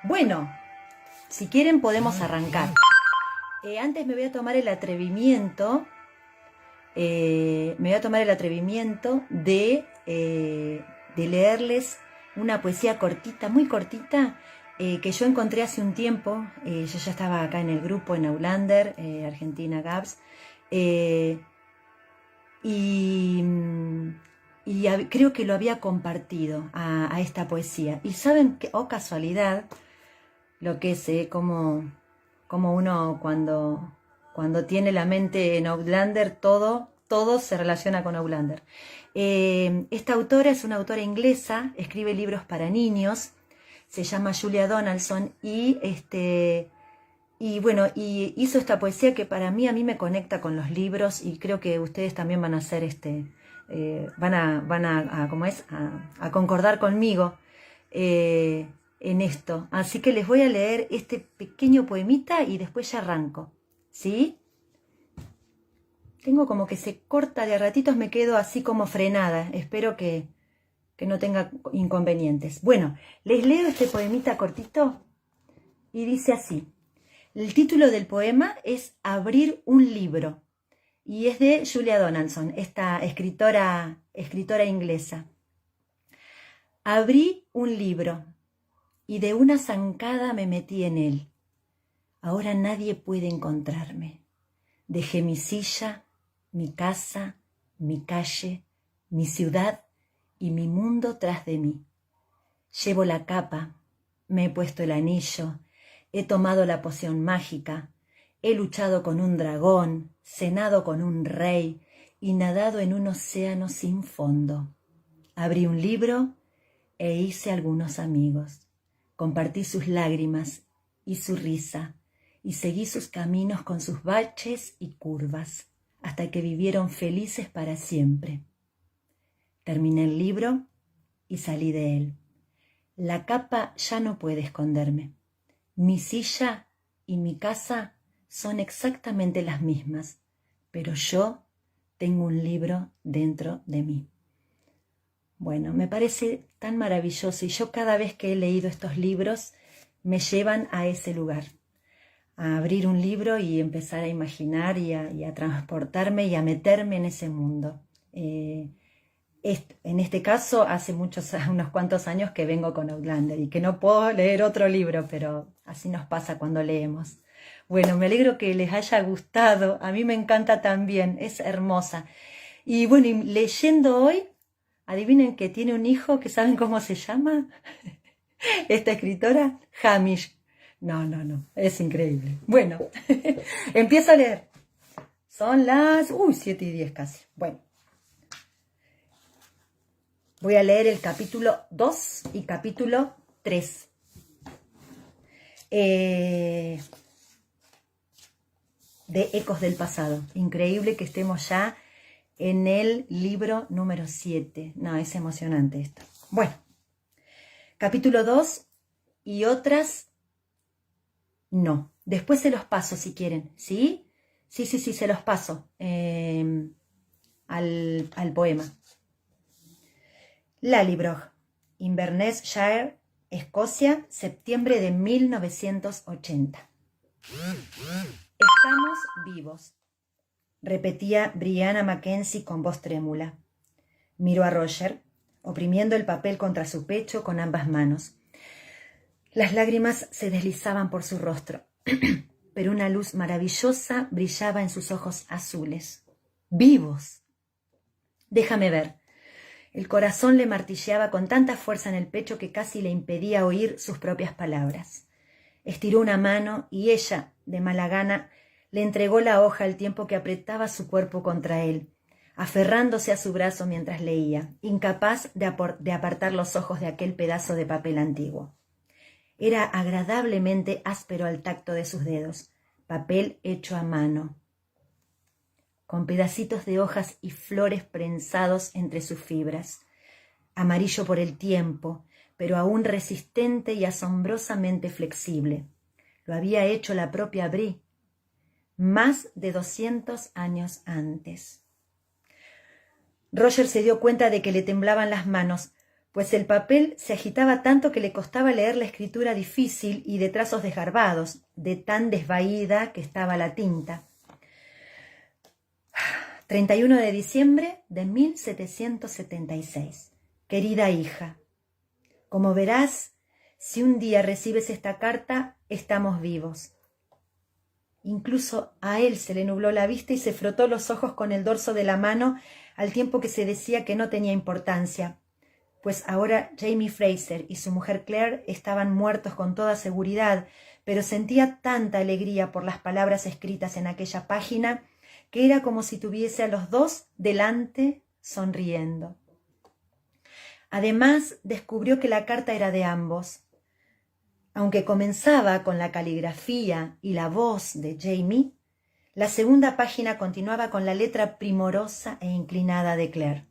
Bueno, si quieren podemos arrancar. Antes me voy a tomar el atrevimiento, de leerles una poesía cortita, muy cortita, que yo encontré hace un tiempo. Yo ya estaba acá en el grupo en Aulander, Argentina Gaps, y creo que lo había compartido a esta poesía. Y saben que, oh casualidad, lo que es como uno cuando tiene la mente en Outlander, todo se relaciona con Outlander. Esta autora es una autora inglesa, escribe libros para niños, se llama Julia Donaldson y bueno, y hizo esta poesía que para mí, a mí me conecta con los libros, y creo que ustedes también van a hacer van a concordar conmigo en esto. Así que les voy a leer este pequeño poemita y después ya arranco, ¿sí? Tengo como que se corta, de a ratitos me quedo así como frenada. Espero que no tenga inconvenientes. Bueno, les leo este poemita cortito y dice así. El título del poema es Abrir un libro y es de Julia Donaldson, esta escritora inglesa. Abrí un libro y de una zancada me metí en él. Ahora nadie puede encontrarme. Dejé mi silla, mi casa, mi calle, mi ciudad y mi mundo tras de mí. Llevo la capa, me he puesto el anillo, he tomado la poción mágica, he luchado con un dragón, cenado con un rey y nadado en un océano sin fondo. Abrí un libro e hice algunos amigos. Compartí sus lágrimas y su risa y seguí sus caminos con sus baches y curvas hasta que vivieron felices para siempre. Terminé el libro y salí de él. La capa ya no puede esconderme. Mi silla y mi casa son exactamente las mismas, pero yo tengo un libro dentro de mí. Bueno, me parece tan maravilloso y yo cada vez que he leído estos libros me llevan a ese lugar, a abrir un libro y empezar a imaginar y a transportarme y a meterme en ese mundo. En este caso, hace unos cuantos años que vengo con Outlander y que no puedo leer otro libro, pero así nos pasa cuando leemos. Bueno, me alegro que les haya gustado, a mí me encanta también, es hermosa. Y bueno, y leyendo hoy, adivinen que tiene un hijo, que ¿saben cómo se llama? Esta escritora, Hamish. No, es increíble. Bueno, empiezo a leer. Son las 7:10 casi. Bueno. Voy a leer el capítulo 2 y capítulo 3. De Ecos del Pasado. Increíble que estemos ya en el libro número 7. No, es emocionante esto. Bueno, capítulo 2 y otras no. Después se los paso si quieren, ¿sí? Sí, se los paso al poema. Lallybroch, Inverness-shire, Escocia, septiembre de 1980. Estamos vivos, repetía Brianna Mackenzie con voz trémula. Miró a Roger, oprimiendo el papel contra su pecho con ambas manos. Las lágrimas se deslizaban por su rostro, pero una luz maravillosa brillaba en sus ojos azules. ¡Vivos! Déjame ver. El corazón le martilleaba con tanta fuerza en el pecho que casi le impedía oír sus propias palabras. Estiró una mano y ella, de mala gana, le entregó la hoja al tiempo que apretaba su cuerpo contra él, aferrándose a su brazo mientras leía, incapaz de apartar los ojos de aquel pedazo de papel antiguo. Era agradablemente áspero al tacto de sus dedos, papel hecho a mano, con pedacitos de hojas y flores prensados entre sus fibras, amarillo por el tiempo, pero aún resistente y asombrosamente flexible. Lo había hecho la propia Brie, más de 200 años antes. Roger se dio cuenta de que le temblaban las manos, pues el papel se agitaba tanto que le costaba leer la escritura difícil y de trazos desgarbados, de tan desvaída que estaba la tinta. 31 de diciembre de 1776. Querida hija, como verás, si un día recibes esta carta, estamos vivos. Incluso a él se le nubló la vista y se frotó los ojos con el dorso de la mano al tiempo que se decía que no tenía importancia, pues ahora Jamie Fraser y su mujer Claire estaban muertos con toda seguridad, pero sentía tanta alegría por las palabras escritas en aquella página que era como si tuviese a los dos delante sonriendo. Además, descubrió que la carta era de ambos. Aunque comenzaba con la caligrafía y la voz de Jamie, la segunda página continuaba con la letra primorosa e inclinada de Claire.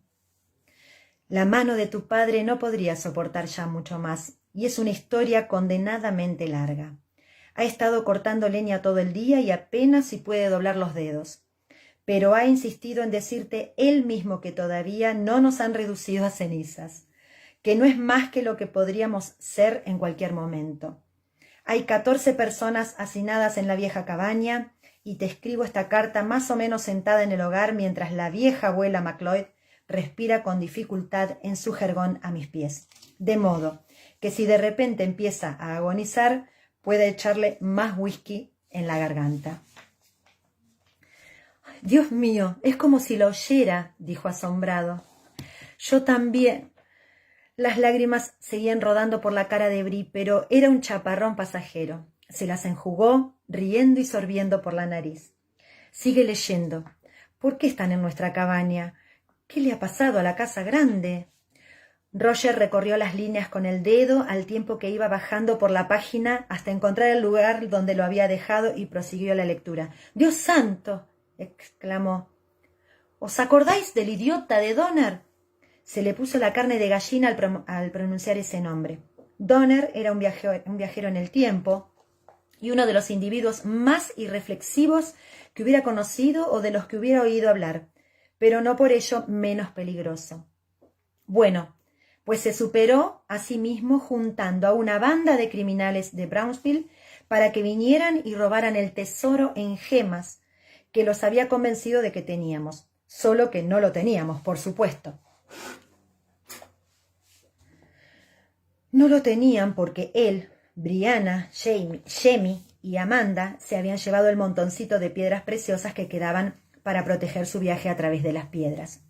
La mano de tu padre no podría soportar ya mucho más, y es una historia condenadamente larga. Ha estado cortando leña todo el día y apenas si puede doblar los dedos, pero ha insistido en decirte él mismo que todavía no nos han reducido a cenizas, que no es más que lo que podríamos ser en cualquier momento. Hay 14 personas hacinadas en la vieja cabaña, y te escribo esta carta más o menos sentada en el hogar mientras la vieja abuela Macleod respira con dificultad en su jergón a mis pies, de modo que si de repente empieza a agonizar, pueda echarle más whisky en la garganta. Dios mío, es como si lo oyera, dijo asombrado. Yo también. Las lágrimas seguían rodando por la cara de Brie, pero era un chaparrón pasajero. Se las enjugó, riendo y sorbiendo por la nariz. Sigue leyendo. ¿Por qué están en nuestra cabaña? ¿Qué le ha pasado a la casa grande? Roger recorrió las líneas con el dedo al tiempo que iba bajando por la página hasta encontrar el lugar donde lo había dejado y prosiguió la lectura. ¡Dios santo!, exclamó. ¿Os acordáis del idiota de Donner? Se le puso la carne de gallina al pronunciar ese nombre. Donner era un viajero en el tiempo y uno de los individuos más irreflexivos que hubiera conocido o de los que hubiera oído hablar, pero no por ello menos peligroso. Bueno, pues se superó a sí mismo juntando a una banda de criminales de Brownsville para que vinieran y robaran el tesoro en gemas que los había convencido de que teníamos, solo que no lo teníamos, por supuesto. No lo tenían porque él, Brianna, Jamie y Amanda se habían llevado el montoncito de piedras preciosas que quedaban para proteger su viaje a través de las piedras.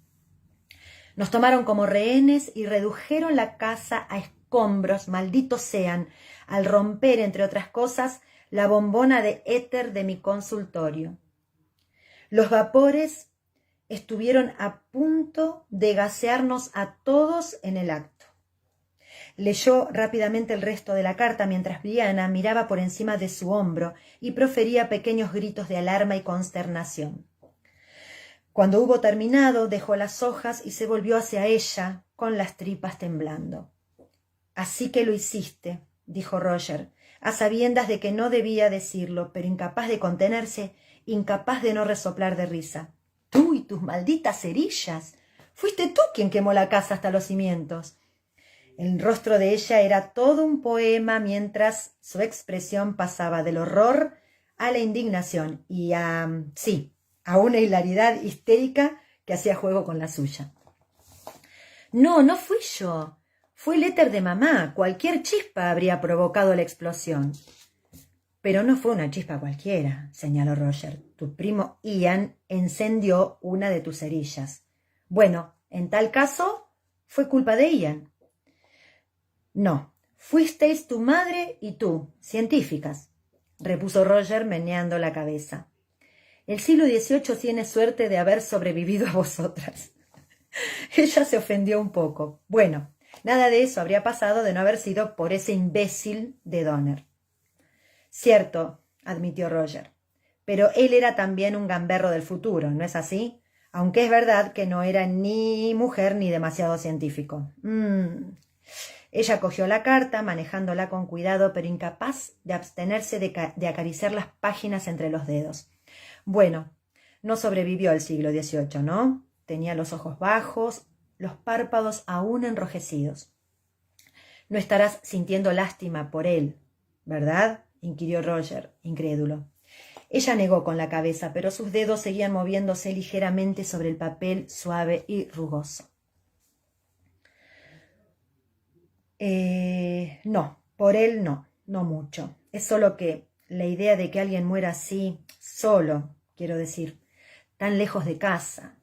Nos tomaron como rehenes y redujeron la casa a escombros, malditos sean, al romper, entre otras cosas, la bombona de éter de mi consultorio. Los vapores estuvieron a punto de gasearnos a todos en el acto. Leyó rápidamente el resto de la carta mientras Brianna miraba por encima de su hombro y profería pequeños gritos de alarma y consternación. Cuando hubo terminado, dejó las hojas y se volvió hacia ella con las tripas temblando. «Así que lo hiciste», dijo Roger, a sabiendas de que no debía decirlo, pero incapaz de contenerse, incapaz de no resoplar de risa. «Tú y tus malditas cerillas. Fuiste tú quien quemó la casa hasta los cimientos». El rostro de ella era todo un poema mientras su expresión pasaba del horror a la indignación y a una hilaridad histérica que hacía juego con la suya. «No, no fui yo. Fue el éter de mamá. Cualquier chispa habría provocado la explosión». «Pero no fue una chispa cualquiera», señaló Roger. «Tu primo Ian encendió una de tus cerillas». «Bueno, en tal caso, fue culpa de Ian». «No, fuisteis tu madre y tú, científicas», repuso Roger meneando la cabeza. «El siglo XVIII tiene suerte de haber sobrevivido a vosotras». Ella se ofendió un poco. Bueno, nada de eso habría pasado de no haber sido por ese imbécil de Donner. «Cierto», admitió Roger, «pero él era también un gamberro del futuro, ¿no es así? Aunque es verdad que no era ni mujer ni demasiado científico». Ella cogió la carta, manejándola con cuidado, pero incapaz de abstenerse de acariciar las páginas entre los dedos. Bueno, no sobrevivió al siglo XVIII, ¿no? Tenía los ojos bajos, los párpados aún enrojecidos. No estarás sintiendo lástima por él, ¿verdad?, inquirió Roger, incrédulo. Ella negó con la cabeza, pero sus dedos seguían moviéndose ligeramente sobre el papel suave y rugoso. No, por él no mucho. Es solo que la idea de que alguien muera así, solo, quiero decir, tan lejos de casa.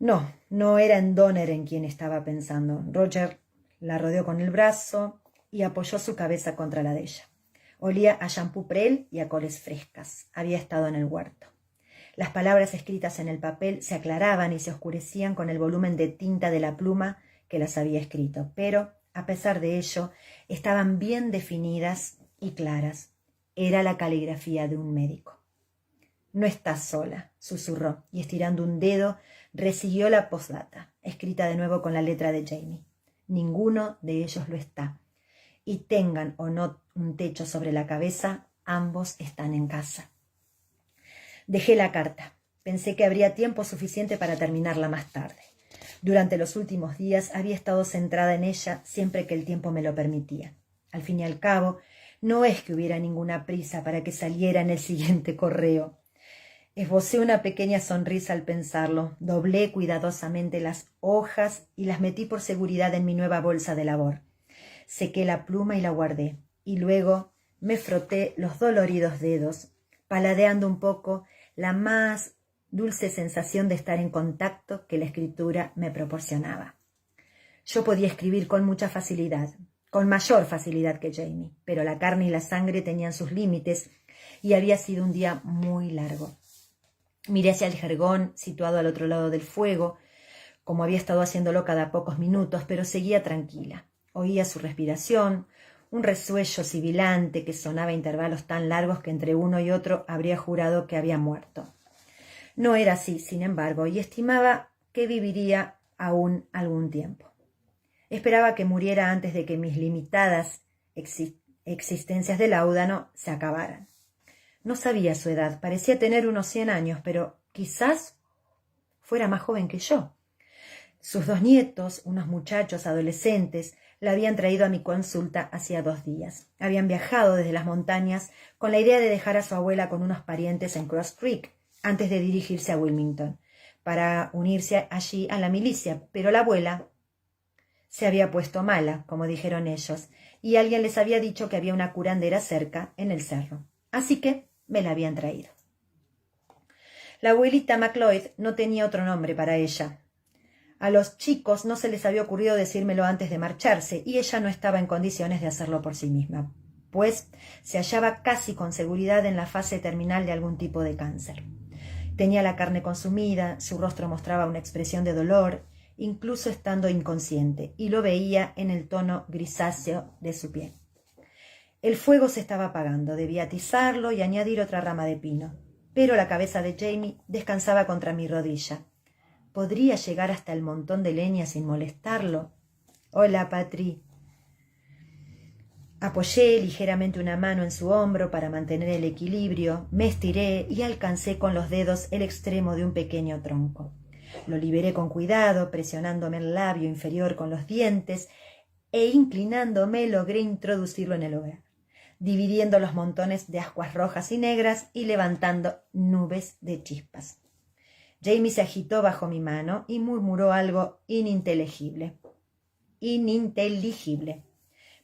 No era en Donner en quien estaba pensando. Roger la rodeó con el brazo y apoyó su cabeza contra la de ella. Olía a champú Prel y a coles frescas. Había estado en el huerto. Las palabras escritas en el papel se aclaraban y se oscurecían con el volumen de tinta de la pluma que las había escrito, pero, a pesar de ello, estaban bien definidas y claras. Era la caligrafía de un médico. «No estás sola», susurró, y estirando un dedo, resiguió la postdata, escrita de nuevo con la letra de Jamie. «Ninguno de ellos lo está. Y tengan o no un techo sobre la cabeza, ambos están en casa». Dejé la carta. Pensé que habría tiempo suficiente para terminarla más tarde. Durante los últimos días había estado centrada en ella siempre que el tiempo me lo permitía. Al fin y al cabo, no es que hubiera ninguna prisa para que saliera en el siguiente correo. Esbocé una pequeña sonrisa al pensarlo, doblé cuidadosamente las hojas y las metí por seguridad en mi nueva bolsa de labor. Sequé la pluma y la guardé, y luego me froté los doloridos dedos, paladeando un poco la más dulce sensación de estar en contacto que la escritura me proporcionaba. Yo podía escribir con mucha facilidad, con mayor facilidad que Jamie, pero la carne y la sangre tenían sus límites y había sido un día muy largo. Miré hacia el jergón situado al otro lado del fuego, como había estado haciéndolo cada pocos minutos, pero seguía tranquila. Oía su respiración, un resuello sibilante que sonaba a intervalos tan largos que entre uno y otro habría jurado que había muerto. No era así, sin embargo, y estimaba que viviría aún algún tiempo. Esperaba que muriera antes de que mis limitadas existencias de láudano se acabaran. No sabía su edad, parecía tener unos 100 años, pero quizás fuera más joven que yo. Sus 2 nietos, unos muchachos adolescentes, la habían traído a mi consulta hacía 2 días. Habían viajado desde las montañas con la idea de dejar a su abuela con unos parientes en Cross Creek, antes de dirigirse a Wilmington, para unirse allí a la milicia, pero la abuela se había puesto mala, como dijeron ellos, y alguien les había dicho que había una curandera cerca, en el cerro. Así que me la habían traído. La abuelita MacLeod no tenía otro nombre para ella. A los chicos no se les había ocurrido decírmelo antes de marcharse, y ella no estaba en condiciones de hacerlo por sí misma, pues se hallaba casi con seguridad en la fase terminal de algún tipo de cáncer. Tenía la carne consumida, su rostro mostraba una expresión de dolor, incluso estando inconsciente, y lo veía en el tono grisáceo de su piel. El fuego se estaba apagando, debía atizarlo y añadir otra rama de pino, pero la cabeza de Jamie descansaba contra mi rodilla. ¿Podría llegar hasta el montón de leña sin molestarlo? «Hola, Patri». Apoyé ligeramente una mano en su hombro para mantener el equilibrio, me estiré y alcancé con los dedos el extremo de un pequeño tronco. Lo liberé con cuidado, presionándome el labio inferior con los dientes, e inclinándome logré introducirlo en el hogar, dividiendo los montones de ascuas rojas y negras y levantando nubes de chispas. Jamie se agitó bajo mi mano y murmuró algo ininteligible.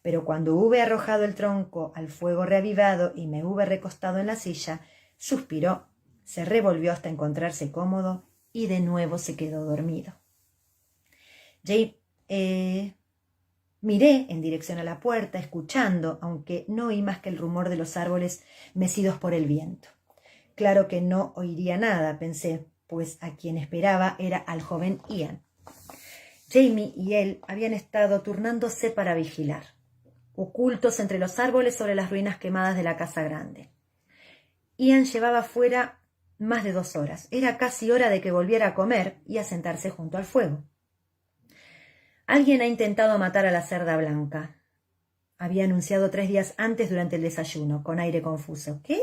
Pero cuando hube arrojado el tronco al fuego reavivado y me hube recostado en la silla, suspiró, se revolvió hasta encontrarse cómodo y de nuevo se quedó dormido. Miré en dirección a la puerta, escuchando, aunque no oí más que el rumor de los árboles mecidos por el viento. Claro que no oiría nada, pensé, pues a quien esperaba era al joven Ian. Jamie y él habían estado turnándose para vigilar, ocultos entre los árboles sobre las ruinas quemadas de la casa grande. Ian llevaba fuera más de 2 horas. Era casi hora de que volviera a comer y a sentarse junto al fuego. «Alguien ha intentado matar a la cerda blanca», había anunciado 3 días antes durante el desayuno, con aire confuso. «¿Qué?».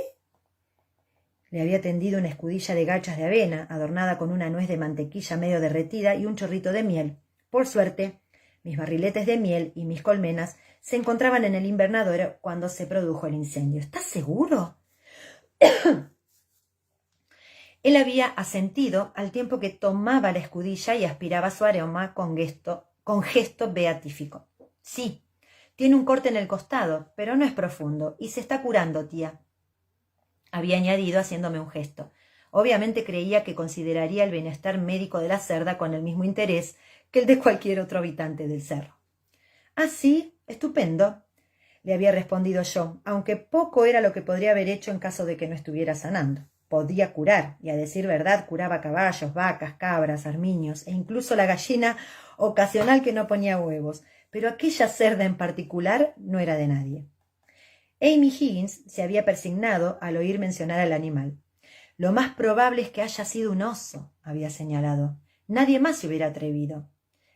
Le había tendido una escudilla de gachas de avena, adornada con una nuez de mantequilla medio derretida y un chorrito de miel. Por suerte, Mis barriletes de miel y mis colmenas se encontraban en el invernadero cuando se produjo el incendio. ¿Estás seguro? Él había asentido al tiempo que tomaba la escudilla y aspiraba su aroma con gesto beatífico. Sí, tiene un corte en el costado, pero no es profundo, y se está curando, tía, había añadido haciéndome un gesto. Obviamente creía que consideraría el bienestar médico de la cerda con el mismo interés que el de cualquier otro habitante del cerro. «Ah, sí, estupendo», le había respondido yo, aunque poco era lo que podría haber hecho en caso de que no estuviera sanando. Podía curar, y a decir verdad curaba caballos, vacas, cabras, armiños, e incluso la gallina ocasional que no ponía huevos, pero aquella cerda en particular no era de nadie. Amy Higgins se había persignado al oír mencionar al animal. «Lo más probable es que haya sido un oso», había señalado. Nadie más se hubiera atrevido.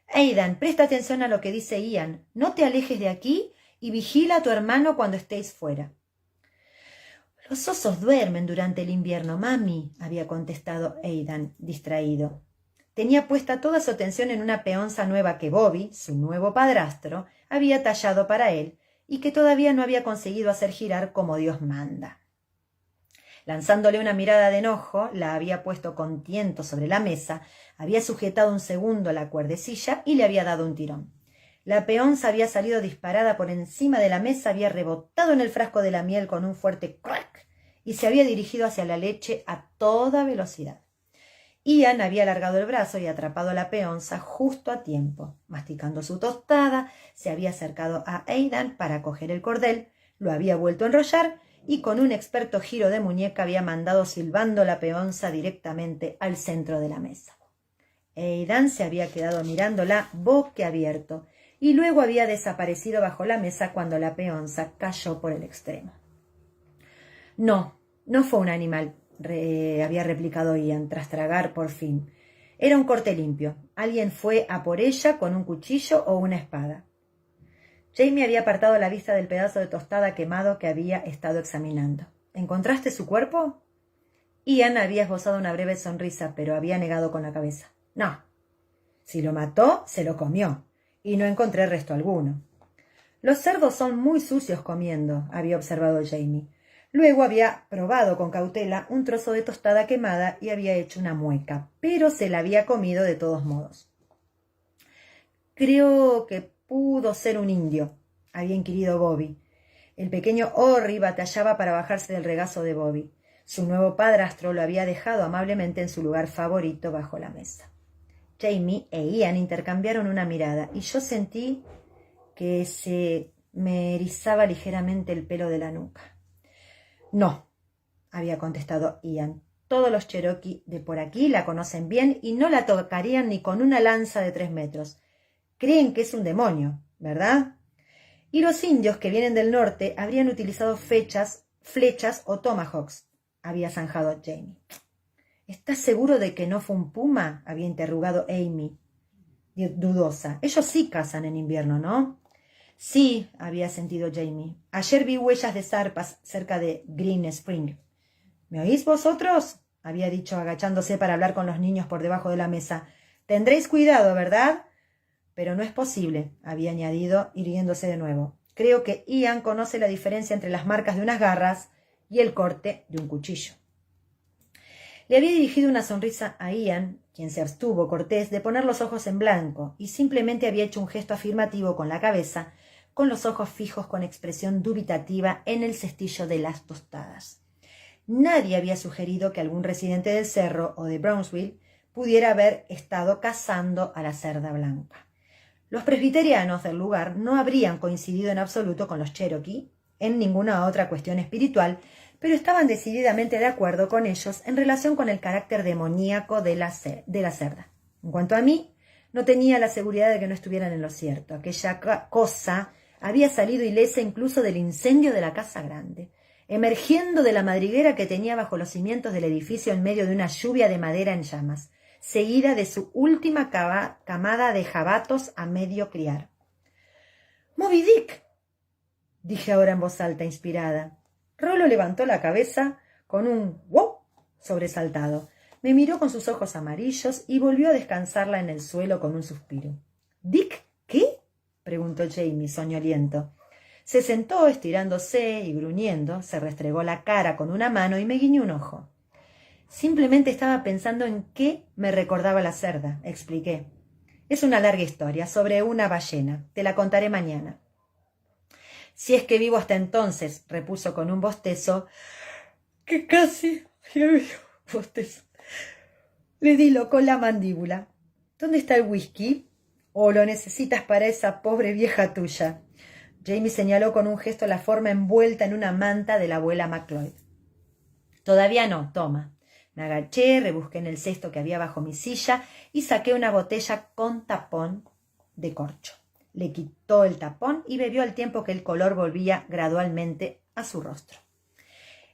«Aidan, presta atención a lo que dice Ian. No te alejes de aquí y vigila a tu hermano cuando estéis fuera». «Los osos duermen durante el invierno, mami», había contestado Aidan, distraído. Tenía puesta toda su atención en una peonza nueva que Bobby, su nuevo padrastro, había tallado para él y que todavía no había conseguido hacer girar como Dios manda. Lanzándole una mirada de enojo, la había puesto con tiento sobre la mesa, había sujetado un segundo la cuerdecilla y le había dado un tirón. La peonza había salido disparada por encima de la mesa, había rebotado en el frasco de la miel con un fuerte crack y se había dirigido hacia la leche a toda velocidad. Ian había alargado el brazo y atrapado a la peonza justo a tiempo. Masticando su tostada, se había acercado a Aidan para coger el cordel, lo había vuelto a enrollar y con un experto giro de muñeca había mandado silbando la peonza directamente al centro de la mesa. Aidan se había quedado mirándola boquiabierto y luego había desaparecido bajo la mesa cuando la peonza cayó por el extremo. «No, no fue un animal», había replicado Ian, tras tragar por fin. «Era un corte limpio. Alguien fue a por ella con un cuchillo o una espada». Jamie había apartado la vista del pedazo de tostada quemado que había estado examinando. «¿Encontraste su cuerpo?» Ian había esbozado una breve sonrisa, pero había negado con la cabeza. «No. Si lo mató, se lo comió, y no encontré resto alguno». «Los cerdos son muy sucios comiendo», había observado Jamie. Luego había probado con cautela un trozo de tostada quemada y había hecho una mueca, pero se la había comido de todos modos. «Creo que pudo ser un indio», había inquirido Bobby. El pequeño Orry batallaba para bajarse del regazo de Bobby. Su nuevo padrastro lo había dejado amablemente en su lugar favorito bajo la mesa. Jamie e Ian intercambiaron una mirada y yo sentí que se me erizaba ligeramente el pelo de la nuca. «No», había contestado Ian. «Todos los Cherokee de por aquí la conocen bien y no la tocarían ni con una lanza de 3 metros. Creen que es un demonio, ¿verdad? Y los indios que vienen del norte habrían utilizado flechas o tomahawks», había zanjado Jamie. «¿Estás seguro de que no fue un puma?», había interrogado Amy, dudosa. «Ellos sí cazan en invierno, ¿no?» «Sí», había sentido Jamie. «Ayer vi huellas de zarpas cerca de Green Spring». «¿Me oís vosotros?», había dicho agachándose para hablar con los niños por debajo de la mesa. «Tendréis cuidado, ¿verdad?» «Pero no es posible», había añadido, irguiéndose de nuevo. «Creo que Ian conoce la diferencia entre las marcas de unas garras y el corte de un cuchillo». Le había dirigido una sonrisa a Ian, quien se abstuvo cortés de poner los ojos en blanco, y simplemente había hecho un gesto afirmativo con la cabeza, con los ojos fijos con expresión dubitativa en el cestillo de las tostadas. Nadie había sugerido que algún residente del cerro o de Brownsville pudiera haber estado cazando a la cerda blanca. Los presbiterianos del lugar no habrían coincidido en absoluto con los Cherokee en ninguna otra cuestión espiritual, pero estaban decididamente de acuerdo con ellos en relación con el carácter demoníaco de la cerda. En cuanto a mí, no tenía la seguridad de que no estuvieran en lo cierto. Aquella cosa había salido ilesa incluso del incendio de la casa grande, emergiendo de la madriguera que tenía bajo los cimientos del edificio en medio de una lluvia de madera en llamas, seguida de su última camada de jabatos a medio criar. «¡Moby Dick!», dije ahora en voz alta, inspirada. Rollo levantó la cabeza con un «wow» sobresaltado. Me miró con sus ojos amarillos y volvió a descansarla en el suelo con un suspiro. «¿Dick ¿Qué? Preguntó Jamie, soñoliento. Se sentó estirándose y gruñendo, se restregó la cara con una mano y me guiñó un ojo. Simplemente estaba pensando en qué me recordaba la cerda, expliqué. Es una larga historia sobre una ballena. Te la contaré mañana. Si es que vivo hasta entonces, repuso con un bostezo, que casi bostezo. Le diló con la mandíbula. ¿Dónde está el whisky? ¿O lo necesitas para esa pobre vieja tuya? Jamie señaló con un gesto la forma envuelta en una manta de la abuela McLeod. Todavía no, toma. Me agaché, rebusqué en el cesto que había bajo mi silla y saqué una botella con tapón de corcho. Le quitó el tapón y bebió al tiempo que el color volvía gradualmente a su rostro.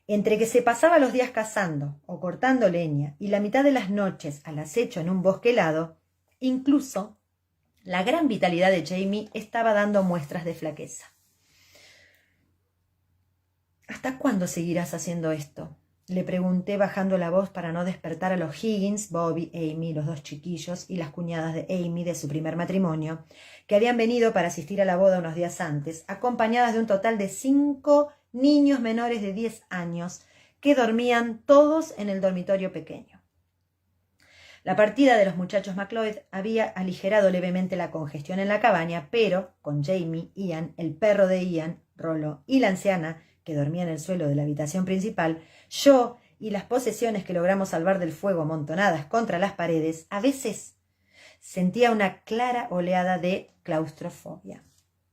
Entre que se pasaba los días cazando o cortando leña y la mitad de las noches al acecho en un bosque helado, incluso la gran vitalidad de Jamie estaba dando muestras de flaqueza. ¿Hasta cuándo seguirás haciendo esto? Le pregunté bajando la voz para no despertar a los Higgins, Bobby, Amy, los dos chiquillos y las cuñadas de Amy de su primer matrimonio, que habían venido para asistir a la boda unos días antes, acompañadas de un total de 5 niños menores de 10 años que dormían todos en el dormitorio pequeño. La partida de los muchachos McLeod había aligerado levemente la congestión en la cabaña, pero con Jamie, Ian, el perro de Ian, Rollo y la anciana, que dormía en el suelo de la habitación principal, yo y las posesiones que logramos salvar del fuego amontonadas contra las paredes, a veces sentía una clara oleada de claustrofobia.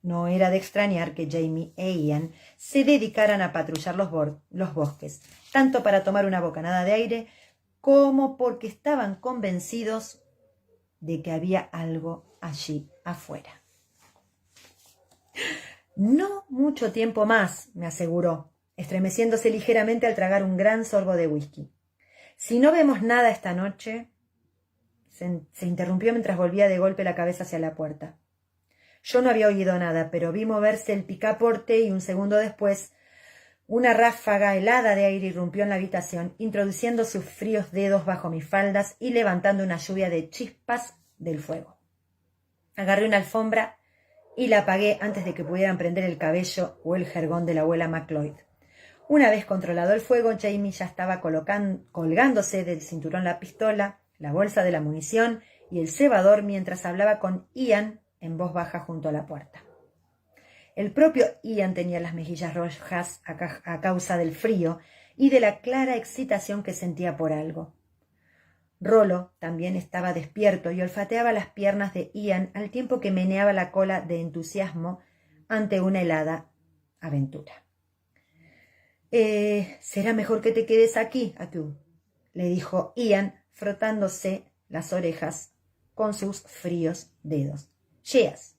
No era de extrañar que Jamie e Ian se dedicaran a patrullar los bosques, tanto para tomar una bocanada de aire como porque estaban convencidos de que había algo allí afuera. No mucho tiempo más, me aseguró, estremeciéndose ligeramente al tragar un gran sorbo de whisky. Si no vemos nada esta noche... Se interrumpió mientras volvía de golpe la cabeza hacia la puerta. Yo no había oído nada, pero vi moverse el picaporte y un segundo después una ráfaga helada de aire irrumpió en la habitación, introduciendo sus fríos dedos bajo mis faldas y levantando una lluvia de chispas del fuego. Agarré una alfombra y la apagué antes de que pudieran prender el cabello o el jergón de la abuela McLeod. Una vez controlado el fuego, Jamie ya estaba colgándose del cinturón la pistola, la bolsa de la munición y el cebador mientras hablaba con Ian en voz baja junto a la puerta. El propio Ian tenía las mejillas rojas a causa del frío y de la clara excitación que sentía por algo. Rollo también estaba despierto y olfateaba las piernas de Ian al tiempo que meneaba la cola de entusiasmo ante una helada aventura. «Será mejor que te quedes aquí, Atu», le dijo Ian, frotándose las orejas con sus fríos dedos. «Cheas».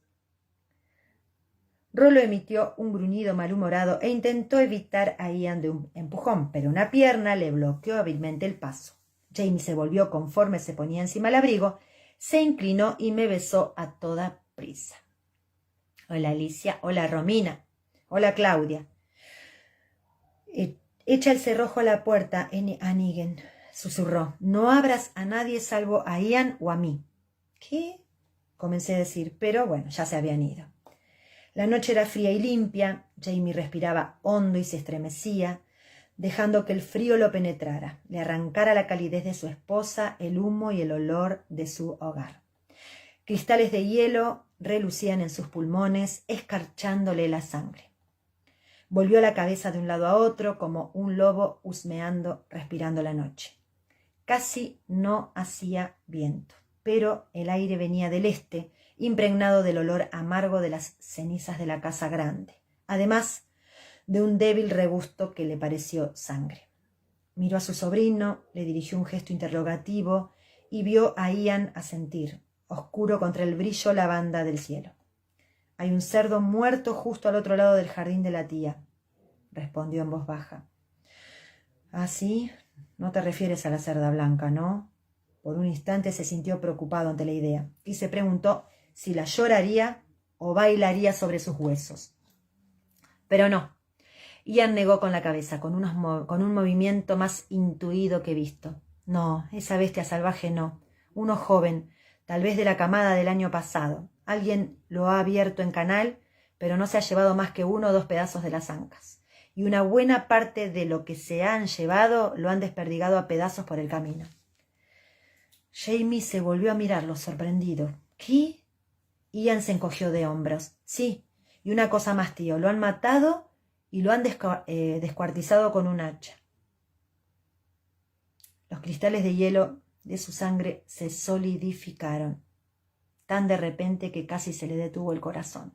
Rollo emitió un gruñido malhumorado e intentó evitar a Ian de un empujón, pero una pierna le bloqueó hábilmente el paso. Jamie se volvió conforme se ponía encima el abrigo, se inclinó y me besó a toda prisa. «Hola, Alicia. Hola, Romina. Hola, Claudia». «Echa el cerrojo a la puerta, Anigen», susurró. «No abras a nadie salvo a Ian o a mí». «¿Qué?», comencé a decir, pero bueno, ya se habían ido. La noche era fría y limpia. Jamie respiraba hondo y se estremecía, dejando que el frío lo penetrara, le arrancara la calidez de su esposa, el humo y el olor de su hogar. Cristales de hielo relucían en sus pulmones, escarchándole la sangre. Volvió la cabeza de un lado a otro, como un lobo husmeando, respirando la noche. Casi no hacía viento, pero el aire venía del este, impregnado del olor amargo de las cenizas de la casa grande, además de un débil regusto que le pareció sangre. Miró a su sobrino, le dirigió un gesto interrogativo y vio a Ian asentir, oscuro contra el brillo lavanda del cielo. «Hay un cerdo muerto justo al otro lado del jardín de la tía», respondió en voz baja. «¿Ah, sí? No te refieres a la cerda blanca, ¿no?» Por un instante se sintió preocupado ante la idea y se preguntó si la lloraría o bailaría sobre sus huesos. Pero no. Ian negó con la cabeza, con un movimiento más intuido que visto. «No, esa bestia salvaje no. Uno joven, tal vez de la camada del año pasado. Alguien lo ha abierto en canal, pero no se ha llevado más que 1 o 2 pedazos de las ancas. Y una buena parte de lo que se han llevado lo han desperdigado a pedazos por el camino. Jamie se volvió a mirarlo, sorprendido. ¿Qué? Ian se encogió de hombros. Sí, y una cosa más, tío. Lo han matado y lo han descuartizado con un hacha. Los cristales de hielo de su sangre se solidificaron, tan de repente que casi se le detuvo el corazón.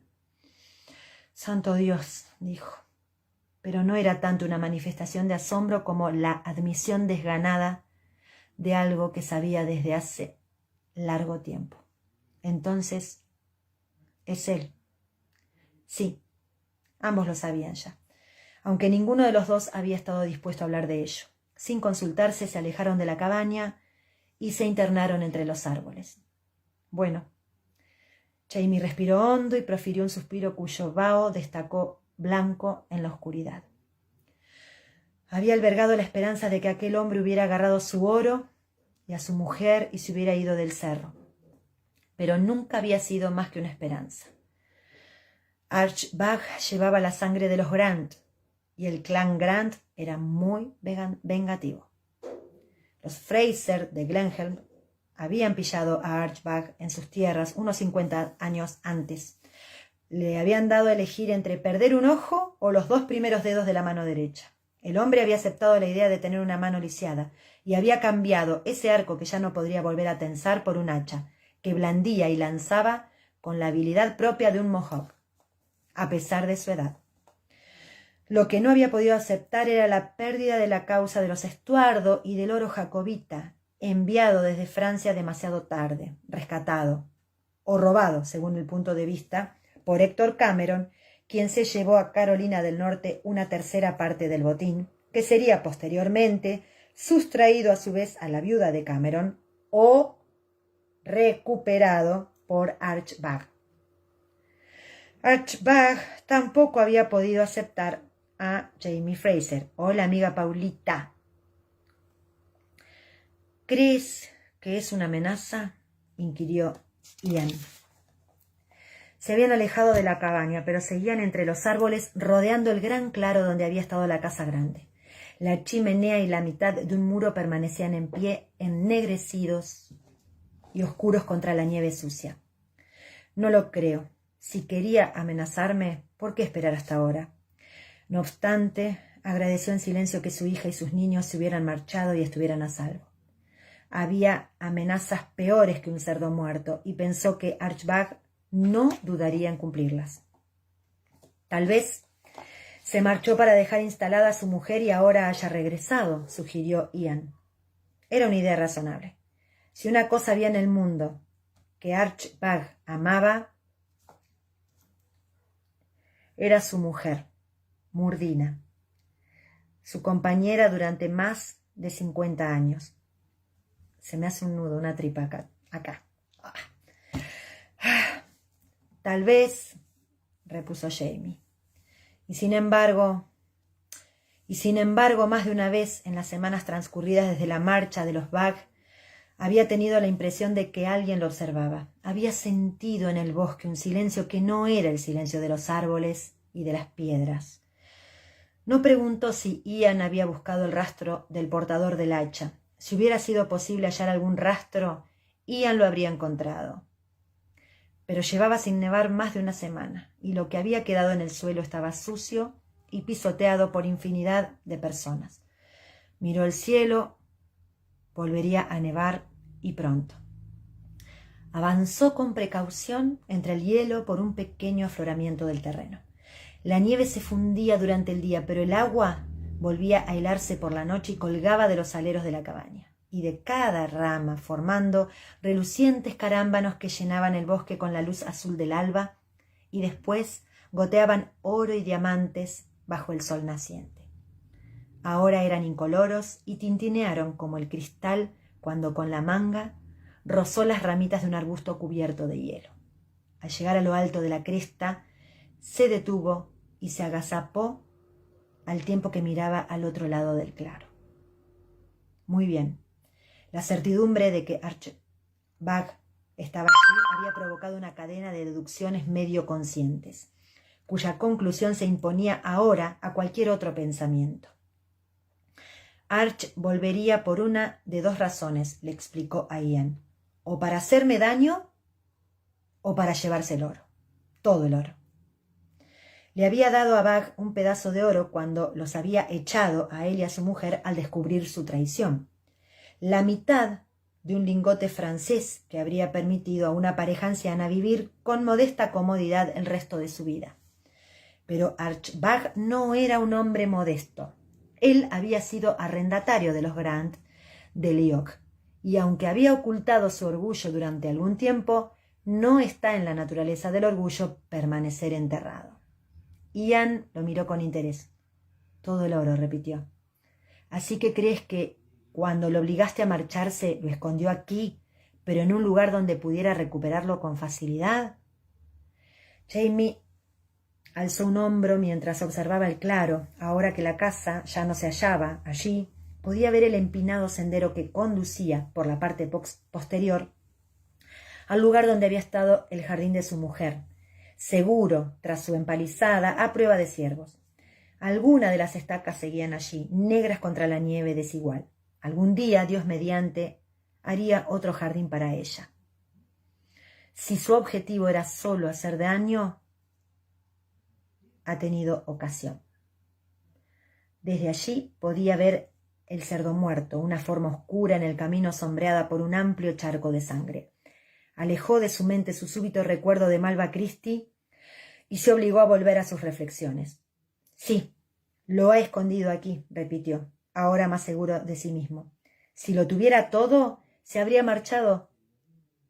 Santo Dios, dijo, pero no era tanto una manifestación de asombro como la admisión desganada de algo que sabía desde hace largo tiempo. Entonces, es él. Sí, ambos lo sabían ya, aunque ninguno de los dos había estado dispuesto a hablar de ello. Sin consultarse, se alejaron de la cabaña y se internaron entre los árboles. Bueno, Jamie respiró hondo y profirió un suspiro cuyo vaho destacó blanco en la oscuridad. Había albergado la esperanza de que aquel hombre hubiera agarrado su oro y a su mujer y se hubiera ido del cerro. Pero nunca había sido más que una esperanza. Archibald llevaba la sangre de los Grant, y el clan Grant era muy vengativo. Los Fraser de Glenhelm habían pillado a Archibald en sus tierras unos 50 años antes. Le habían dado a elegir entre perder un ojo o los 2 primeros dedos de la mano derecha. El hombre había aceptado la idea de tener una mano lisiada y había cambiado ese arco que ya no podría volver a tensar por un hacha, que blandía y lanzaba con la habilidad propia de un Mohawk, a pesar de su edad. Lo que no había podido aceptar era la pérdida de la causa de los Estuardo y del oro jacobita, enviado desde Francia demasiado tarde, rescatado, o robado, según el punto de vista, por Héctor Cameron, quien se llevó a Carolina del Norte una tercera parte del botín, que sería posteriormente sustraído a su vez a la viuda de Cameron o recuperado por Archibald. Archibald tampoco había podido aceptar a Jamie Fraser. Hola, amiga Paulita. ¿Crees que es una amenaza?, inquirió Ian. Se habían alejado de la cabaña, pero seguían entre los árboles rodeando el gran claro donde había estado la casa grande. La chimenea y la mitad de un muro permanecían en pie, ennegrecidos y oscuros contra la nieve sucia. No lo creo. Si quería amenazarme, ¿por qué esperar hasta ahora? No obstante, agradeció en silencio que su hija y sus niños se hubieran marchado y estuvieran a salvo. Había amenazas peores que un cerdo muerto y pensó que Archibald no dudaría en cumplirlas. Tal vez se marchó para dejar instalada a su mujer y ahora haya regresado, sugirió Ian. Era una idea razonable. Si una cosa había en el mundo que Archibald amaba, era su mujer, Murdina, su compañera durante más de 50 años. Se me hace un nudo, una tripa acá. Tal vez, repuso Jamie. Y sin embargo, más de una vez en las semanas transcurridas desde la marcha de los Bag, había tenido la impresión de que alguien lo observaba. Había sentido en el bosque un silencio que no era el silencio de los árboles y de las piedras. No preguntó si Ian había buscado el rastro del portador del hacha. Si hubiera sido posible hallar algún rastro, Ian lo habría encontrado. Pero llevaba sin nevar más de una semana, y lo que había quedado en el suelo estaba sucio y pisoteado por infinidad de personas. Miró el cielo, volvería a nevar y pronto. Avanzó con precaución entre el hielo por un pequeño afloramiento del terreno. La nieve se fundía durante el día, pero el agua volvía a helarse por la noche y colgaba de los aleros de la cabaña y de cada rama, formando relucientes carámbanos que llenaban el bosque con la luz azul del alba y después goteaban oro y diamantes bajo el sol naciente. Ahora eran incoloros y tintinearon como el cristal cuando con la manga rozó las ramitas de un arbusto cubierto de hielo. Al llegar a lo alto de la cresta, se detuvo y se agazapó al tiempo que miraba al otro lado del claro. Muy bien. La certidumbre de que Archibald estaba allí había provocado una cadena de deducciones medio conscientes, cuya conclusión se imponía ahora a cualquier otro pensamiento. Arch volvería por una de dos razones, le explicó a Ian, o para hacerme daño o para llevarse el oro, todo el oro. Le había dado a Bug un pedazo de oro cuando los había echado a él y a su mujer al descubrir su traición. La mitad de un lingote francés que habría permitido a una pareja anciana vivir con modesta comodidad el resto de su vida. Pero Arch Bug no era un hombre modesto. Él había sido arrendatario de los Grant de Lioc, y aunque había ocultado su orgullo durante algún tiempo, no está en la naturaleza del orgullo permanecer enterrado. Ian lo miró con interés. Todo el oro, repitió. ¿Así que crees que cuando lo obligaste a marcharse lo escondió aquí, pero en un lugar donde pudiera recuperarlo con facilidad? Jamie alzó un hombro mientras observaba el claro. Ahora que la casa ya no se hallaba allí, podía ver el empinado sendero que conducía por la parte posterior al lugar donde había estado el jardín de su mujer, seguro tras su empalizada a prueba de ciervos. Algunas de las estacas seguían allí, negras contra la nieve desigual. Algún día, Dios mediante, haría otro jardín para ella. Si su objetivo era solo hacer daño, ha tenido ocasión. Desde allí podía ver el cerdo muerto, una forma oscura en el camino sombreada por un amplio charco de sangre. Alejó de su mente su súbito recuerdo de Malva Christie y se obligó a volver a sus reflexiones. Sí, lo ha escondido aquí, repitió, ahora más seguro de sí mismo. Si lo tuviera todo, se habría marchado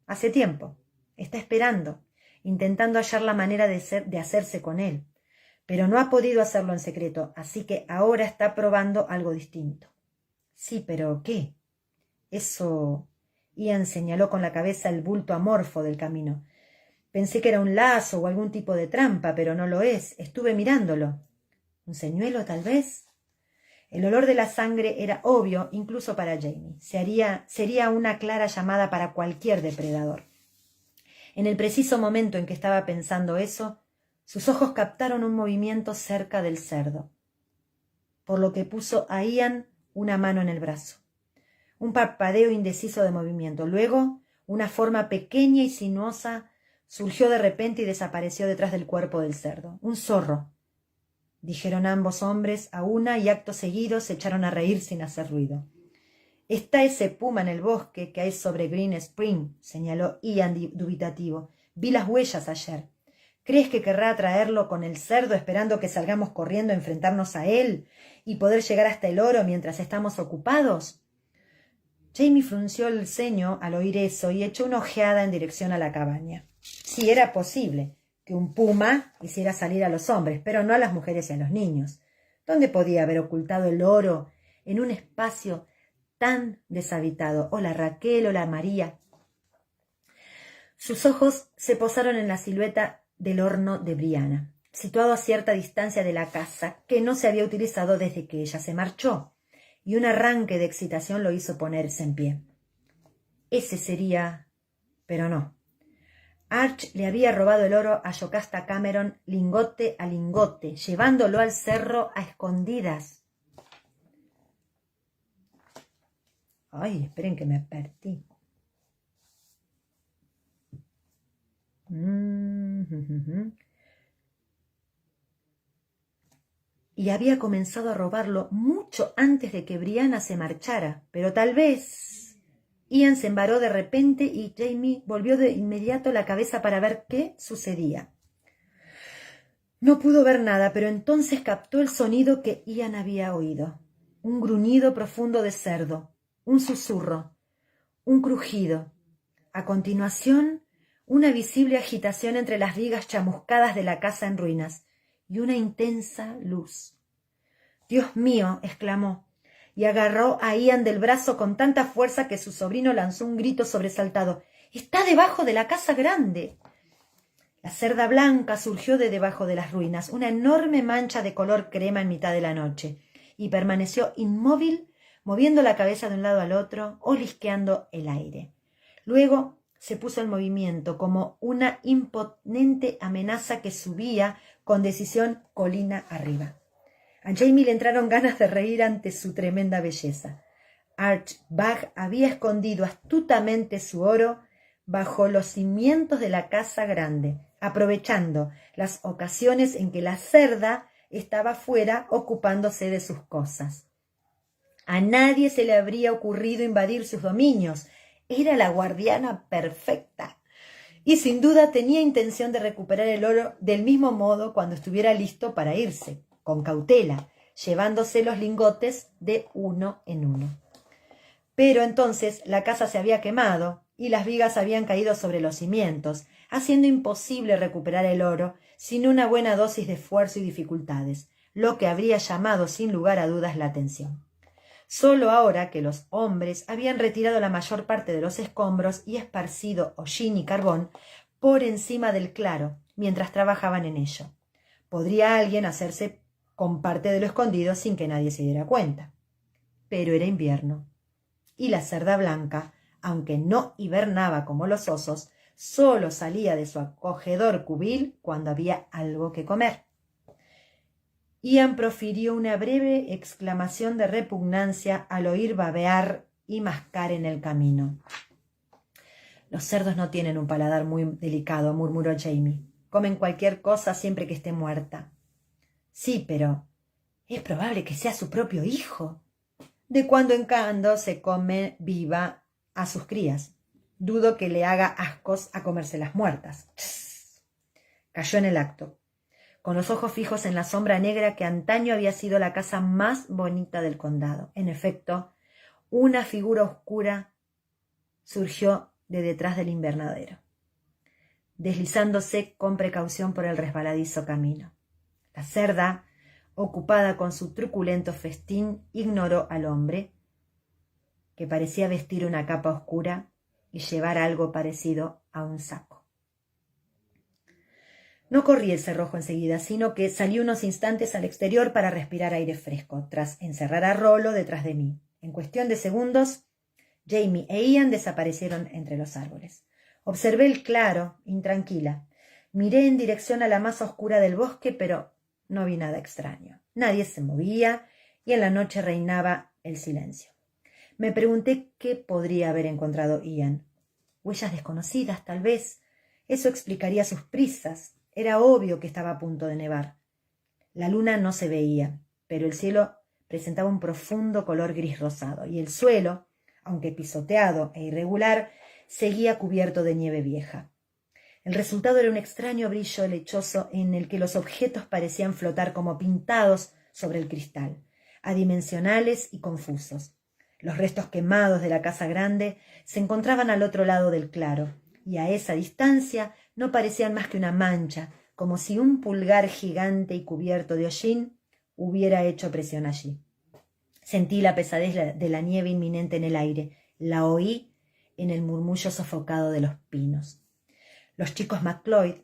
hace tiempo. Está esperando, intentando hallar la manera de hacerse con él. Pero no ha podido hacerlo en secreto, así que ahora está probando algo distinto. Sí, pero ¿qué? Eso... Ian señaló con la cabeza el bulto amorfo del camino. Pensé que era un lazo o algún tipo de trampa, pero no lo es. Estuve mirándolo. ¿Un señuelo, tal vez? El olor de la sangre era obvio, incluso para Jamie. Sería una clara llamada para cualquier depredador. En el preciso momento en que estaba pensando eso, sus ojos captaron un movimiento cerca del cerdo, por lo que puso a Ian una mano en el brazo. Un parpadeo indeciso de movimiento. Luego, una forma pequeña y sinuosa surgió de repente y desapareció detrás del cuerpo del cerdo. «Un zorro», dijeron ambos hombres a una y acto seguido se echaron a reír sin hacer ruido. «Está ese puma en el bosque que hay sobre Green Spring», señaló Ian dubitativo. «Vi las huellas ayer. ¿Crees que querrá traerlo con el cerdo esperando que salgamos corriendo a enfrentarnos a él y poder llegar hasta el oro mientras estamos ocupados?» Jamie frunció el ceño al oír eso y echó una ojeada en dirección a la cabaña. Sí, era posible que un puma hiciera salir a los hombres, pero no a las mujeres y a los niños. ¿Dónde podía haber ocultado el oro en un espacio tan deshabitado? Hola, Raquel, hola, María. Sus ojos se posaron en la silueta del horno de Brianna, situado a cierta distancia de la casa, que no se había utilizado desde que ella se marchó, y un arranque de excitación lo hizo ponerse en pie. Ese sería... pero no. Arch le había robado el oro a Yocasta Cameron lingote a lingote, llevándolo al cerro a escondidas. Ay, esperen que me perdí. Y había comenzado a robarlo mucho antes de que Brianna se marchara, pero tal vez... Ian se embaró de repente y Jamie volvió de inmediato la cabeza para ver qué sucedía. No pudo ver nada, pero entonces captó el sonido que Ian había oído. Un gruñido profundo de cerdo, un susurro, un crujido. A continuación, una visible agitación entre las vigas chamuscadas de la casa en ruinas y una intensa luz. «¡Dios mío!», exclamó, y agarró a Ian del brazo con tanta fuerza que su sobrino lanzó un grito sobresaltado. «¡Está debajo de la casa grande!». La cerda blanca surgió de debajo de las ruinas, una enorme mancha de color crema en mitad de la noche, y permaneció inmóvil, moviendo la cabeza de un lado al otro, olisqueando el aire. Luego se puso en movimiento como una imponente amenaza que subía con decisión colina arriba. A Jamie le entraron ganas de reír ante su tremenda belleza. Archibald había escondido astutamente su oro bajo los cimientos de la casa grande, aprovechando las ocasiones en que la cerda estaba fuera ocupándose de sus cosas. A nadie se le habría ocurrido invadir sus dominios. Era la guardiana perfecta. Y sin duda tenía intención de recuperar el oro del mismo modo cuando estuviera listo para irse, con cautela, llevándose los lingotes de uno en uno. Pero entonces la casa se había quemado y las vigas habían caído sobre los cimientos, haciendo imposible recuperar el oro sin una buena dosis de esfuerzo y dificultades, lo que habría llamado sin lugar a dudas la atención. Solo ahora que los hombres habían retirado la mayor parte de los escombros y esparcido hollín y carbón por encima del claro mientras trabajaban en ello, podría alguien hacerse con parte de lo escondido sin que nadie se diera cuenta. Pero era invierno, y la cerda blanca, aunque no hibernaba como los osos, solo salía de su acogedor cubil cuando había algo que comer. Ian profirió una breve exclamación de repugnancia al oír babear y mascar en el camino. «Los cerdos no tienen un paladar muy delicado», murmuró Jamie. «Comen cualquier cosa siempre que esté muerta». «Sí, pero es probable que sea su propio hijo. De cuando en cuando se come viva a sus crías. Dudo que le haga ascos a comérselas muertas». Cayó en el acto, con los ojos fijos en la sombra negra que antaño había sido la casa más bonita del condado. En efecto, una figura oscura surgió de detrás del invernadero, deslizándose con precaución por el resbaladizo camino. La cerda, ocupada con su truculento festín, ignoró al hombre, que parecía vestir una capa oscura y llevar algo parecido a un saco. No corrí el cerrojo enseguida, sino que salí unos instantes al exterior para respirar aire fresco, tras encerrar a Rollo detrás de mí. En cuestión de segundos, Jamie e Ian desaparecieron entre los árboles. Observé el claro, intranquila. Miré en dirección a la más oscura del bosque, pero no vi nada extraño. Nadie se movía y en la noche reinaba el silencio. Me pregunté qué podría haber encontrado Ian. Huellas desconocidas, tal vez. Eso explicaría sus prisas. Era obvio que estaba a punto de nevar. La luna no se veía, pero el cielo presentaba un profundo color gris rosado, y el suelo, aunque pisoteado e irregular, seguía cubierto de nieve vieja. El resultado era un extraño brillo lechoso en el que los objetos parecían flotar como pintados sobre el cristal, adimensionales y confusos. Los restos quemados de la casa grande se encontraban al otro lado del claro, y a esa distancia no parecían más que una mancha, como si un pulgar gigante y cubierto de hollín hubiera hecho presión allí. Sentí la pesadez de la nieve inminente en el aire, la oí en el murmullo sofocado de los pinos. Los chicos McLeod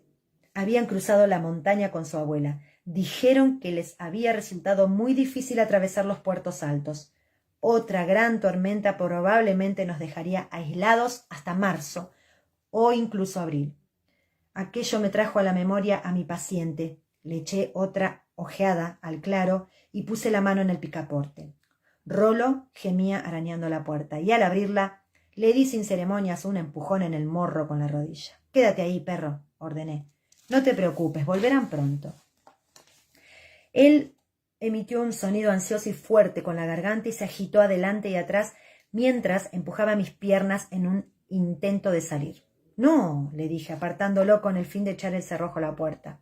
habían cruzado la montaña con su abuela. Dijeron que les había resultado muy difícil atravesar los puertos altos. Otra gran tormenta probablemente nos dejaría aislados hasta marzo o incluso abril. Aquello me trajo a la memoria a mi paciente. Le eché otra ojeada al claro y puse la mano en el picaporte. Rollo gemía arañando la puerta, y al abrirla le di sin ceremonias un empujón en el morro con la rodilla. «Quédate ahí, perro», ordené. «No te preocupes, volverán pronto». Él emitió un sonido ansioso y fuerte con la garganta y se agitó adelante y atrás mientras empujaba mis piernas en un intento de salir. «No», le dije, apartándolo con el fin de echar el cerrojo a la puerta.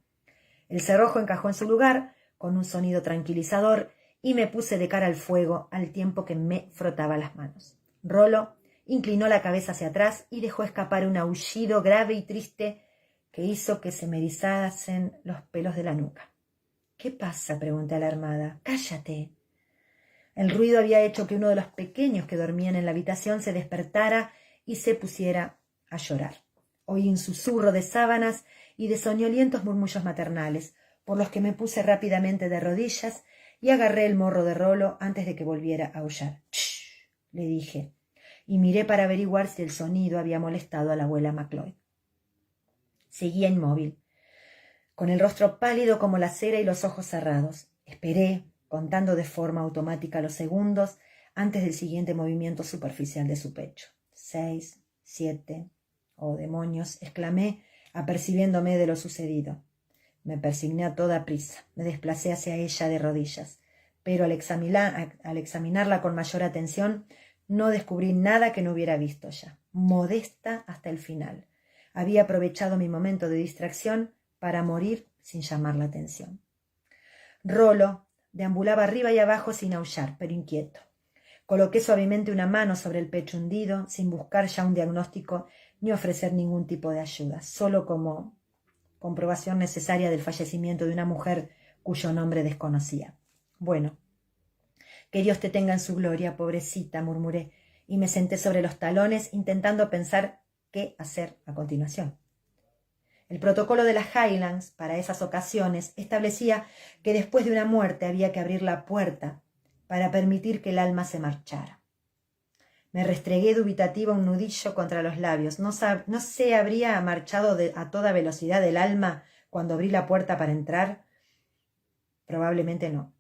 El cerrojo encajó en su lugar con un sonido tranquilizador y me puse de cara al fuego al tiempo que me frotaba las manos. Rollo inclinó la cabeza hacia atrás y dejó escapar un aullido grave y triste que hizo que se me erizasen los pelos de la nuca. «¿Qué pasa?», pregunté alarmada. «Cállate». El ruido había hecho que uno de los pequeños que dormían en la habitación se despertara y se pusiera a llorar. Oí un susurro de sábanas y de soñolientos murmullos maternales, por los que me puse rápidamente de rodillas y agarré el morro de Rollo antes de que volviera a aullar. «Shh», le dije, y miré para averiguar si el sonido había molestado a la abuela Macleod. Seguía inmóvil, con el rostro pálido como la cera y los ojos cerrados. Esperé, contando de forma automática los segundos antes del siguiente movimiento superficial de su pecho. 6, 7, oh demonios, exclamé, apercibiéndome de lo sucedido. Me persigné a toda prisa, me desplacé hacia ella de rodillas, pero al examinarla con mayor atención no descubrí nada que no hubiera visto ya. Modesta hasta el final. Había aprovechado mi momento de distracción para morir sin llamar la atención. Rolo deambulaba arriba y abajo sin aullar, pero inquieto. Coloqué suavemente una mano sobre el pecho hundido, sin buscar ya un diagnóstico ni ofrecer ningún tipo de ayuda, solo como comprobación necesaria del fallecimiento de una mujer cuyo nombre desconocía. Bueno, que Dios te tenga en su gloria, pobrecita, murmuré, y me senté sobre los talones intentando pensar qué hacer a continuación. El protocolo de las Highlands para esas ocasiones establecía que después de una muerte había que abrir la puerta para permitir que el alma se marchara. Me restregué dubitativa un nudillo contra los labios. ¿No se habría marchado a toda velocidad el alma cuando abrí la puerta para entrar? Probablemente no.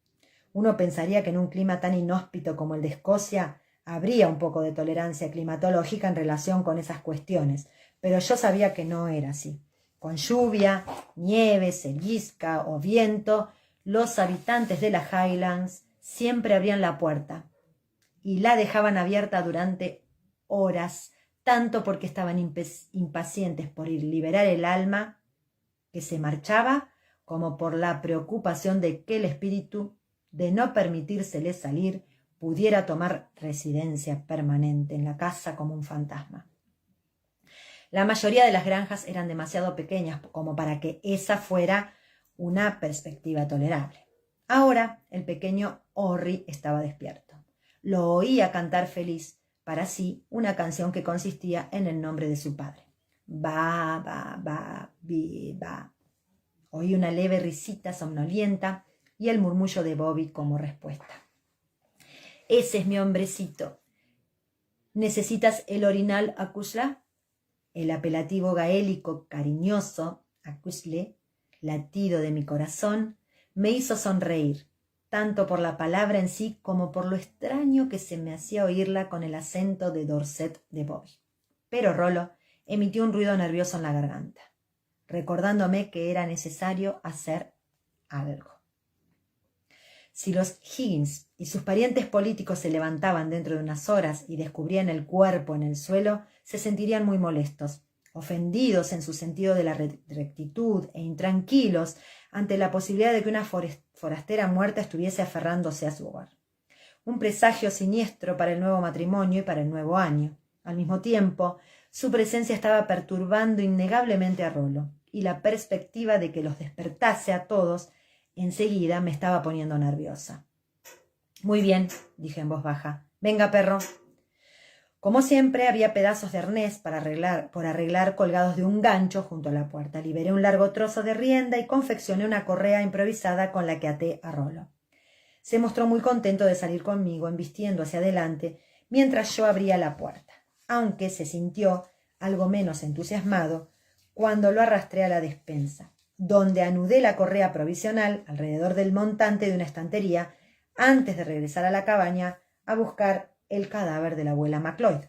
Uno pensaría que en un clima tan inhóspito como el de Escocia habría un poco de tolerancia climatológica en relación con esas cuestiones, pero yo sabía que no era así. Con lluvia, nieve, cellisca o viento, los habitantes de las Highlands siempre abrían la puerta y la dejaban abierta durante horas, tanto porque estaban impacientes por liberar el alma que se marchaba, como por la preocupación de que el espíritu, de no permitírsele salir, pudiera tomar residencia permanente en la casa como un fantasma. La mayoría de las granjas eran demasiado pequeñas como para que esa fuera una perspectiva tolerable. Ahora el pequeño Orri estaba despierto. Lo oía cantar feliz para sí una canción que consistía en el nombre de su padre. Ba, ba, ba, bi, ba. Oí una leve risita somnolienta y el murmullo de Bobby como respuesta. Ese es mi hombrecito. ¿Necesitas el orinal Acusla? El apelativo gaélico cariñoso, Acusle, latido de mi corazón, me hizo sonreír, tanto por la palabra en sí como por lo extraño que se me hacía oírla con el acento de Dorset de Bobby. Pero Rolo emitió un ruido nervioso en la garganta, recordándome que era necesario hacer algo. Si los Higgins y sus parientes políticos se levantaban dentro de unas horas y descubrían el cuerpo en el suelo, se sentirían muy molestos, ofendidos en su sentido de la rectitud e intranquilos ante la posibilidad de que una forastera muerta estuviese aferrándose a su hogar. Un presagio siniestro para el nuevo matrimonio y para el nuevo año. Al mismo tiempo, su presencia estaba perturbando innegablemente a Rolo, y la perspectiva de que los despertase a todos enseguida me estaba poniendo nerviosa. Muy bien, dije en voz baja. Venga, perro. Como siempre, había pedazos de arnés por arreglar colgados de un gancho junto a la puerta. Liberé un largo trozo de rienda y confeccioné una correa improvisada con la que até a Rolo. Se mostró muy contento de salir conmigo, embistiendo hacia adelante, mientras yo abría la puerta, aunque se sintió algo menos entusiasmado cuando lo arrastré a la despensa, donde anudé la correa provisional alrededor del montante de una estantería antes de regresar a la cabaña a buscar el cadáver de la abuela Macleod.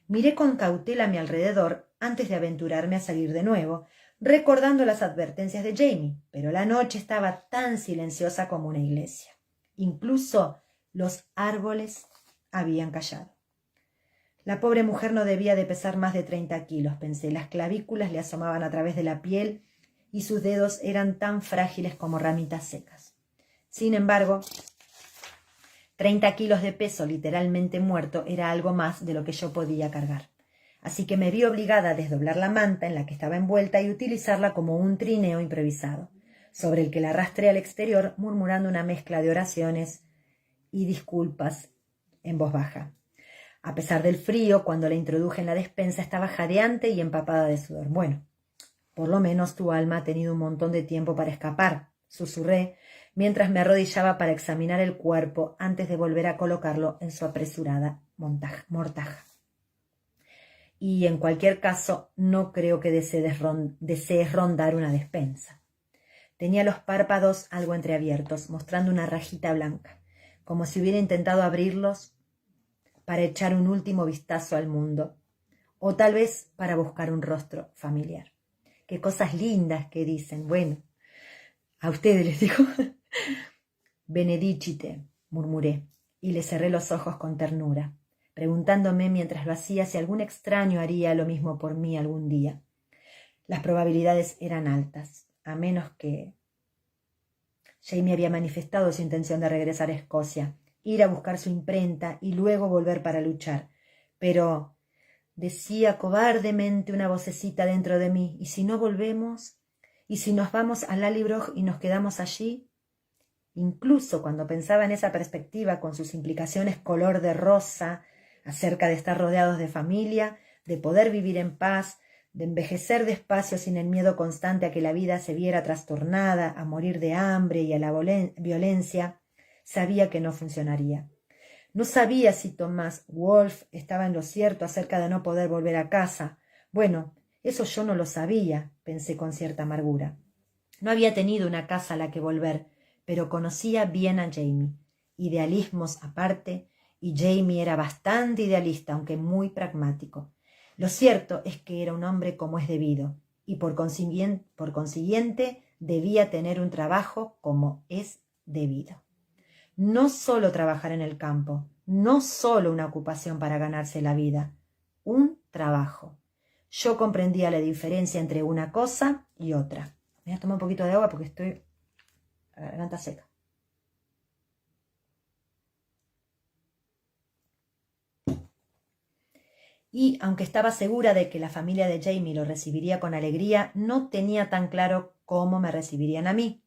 Miré con cautela a mi alrededor antes de aventurarme a salir de nuevo, recordando las advertencias de Jamie, pero la noche estaba tan silenciosa como una iglesia. Incluso los árboles habían callado. La pobre mujer no debía de pesar más de 30 kilos, pensé. Las clavículas le asomaban a través de la piel y sus dedos eran tan frágiles como ramitas secas. Sin embargo, 30 kilos de peso literalmente muerto era algo más de lo que yo podía cargar. Así que me vi obligada a desdoblar la manta en la que estaba envuelta y utilizarla como un trineo improvisado, sobre el que la arrastré al exterior murmurando una mezcla de oraciones y disculpas en voz baja. A pesar del frío, cuando la introduje en la despensa estaba jadeante y empapada de sudor. Bueno, por lo menos tu alma ha tenido un montón de tiempo para escapar, susurré, mientras me arrodillaba para examinar el cuerpo antes de volver a colocarlo en su apresurada mortaja. y en cualquier caso no creo que desees rondar una despensa. Tenía los párpados algo entreabiertos, mostrando una rajita blanca, como si hubiera intentado abrirlos para echar un último vistazo al mundo, o tal vez para buscar un rostro familiar. Qué cosas lindas que dicen. Bueno, a ustedes les digo. Benedicite, murmuré, y le cerré los ojos con ternura, preguntándome mientras lo hacía si algún extraño haría lo mismo por mí algún día. Las probabilidades eran altas, a menos que... Jamie había manifestado su intención de regresar a Escocia, ir a buscar su imprenta y luego volver para luchar. Pero, decía cobardemente una vocecita dentro de mí, ¿y si no volvemos? ¿Y si nos vamos a Lallybroch y nos quedamos allí? Incluso cuando pensaba en esa perspectiva con sus implicaciones color de rosa, acerca de estar rodeados de familia, de poder vivir en paz, de envejecer despacio sin el miedo constante a que la vida se viera trastornada, a morir de hambre y a la violencia, sabía que no funcionaría. No sabía si Thomas Wolfe estaba en lo cierto acerca de no poder volver a casa. Bueno, eso yo no lo sabía, pensé con cierta amargura. No había tenido una casa a la que volver, pero conocía bien a Jamie. Idealismos aparte, y Jamie era bastante idealista, aunque muy pragmático. Lo cierto es que era un hombre como es debido, y por consiguiente debía tener un trabajo como es debido. No solo trabajar en el campo, no solo una ocupación para ganarse la vida, un trabajo. Yo comprendía la diferencia entre una cosa y otra. Voy a tomar un poquito de agua porque estoy a la garganta seca. Y, aunque estaba segura de que la familia de Jamie lo recibiría con alegría, no tenía tan claro cómo me recibirían a mí,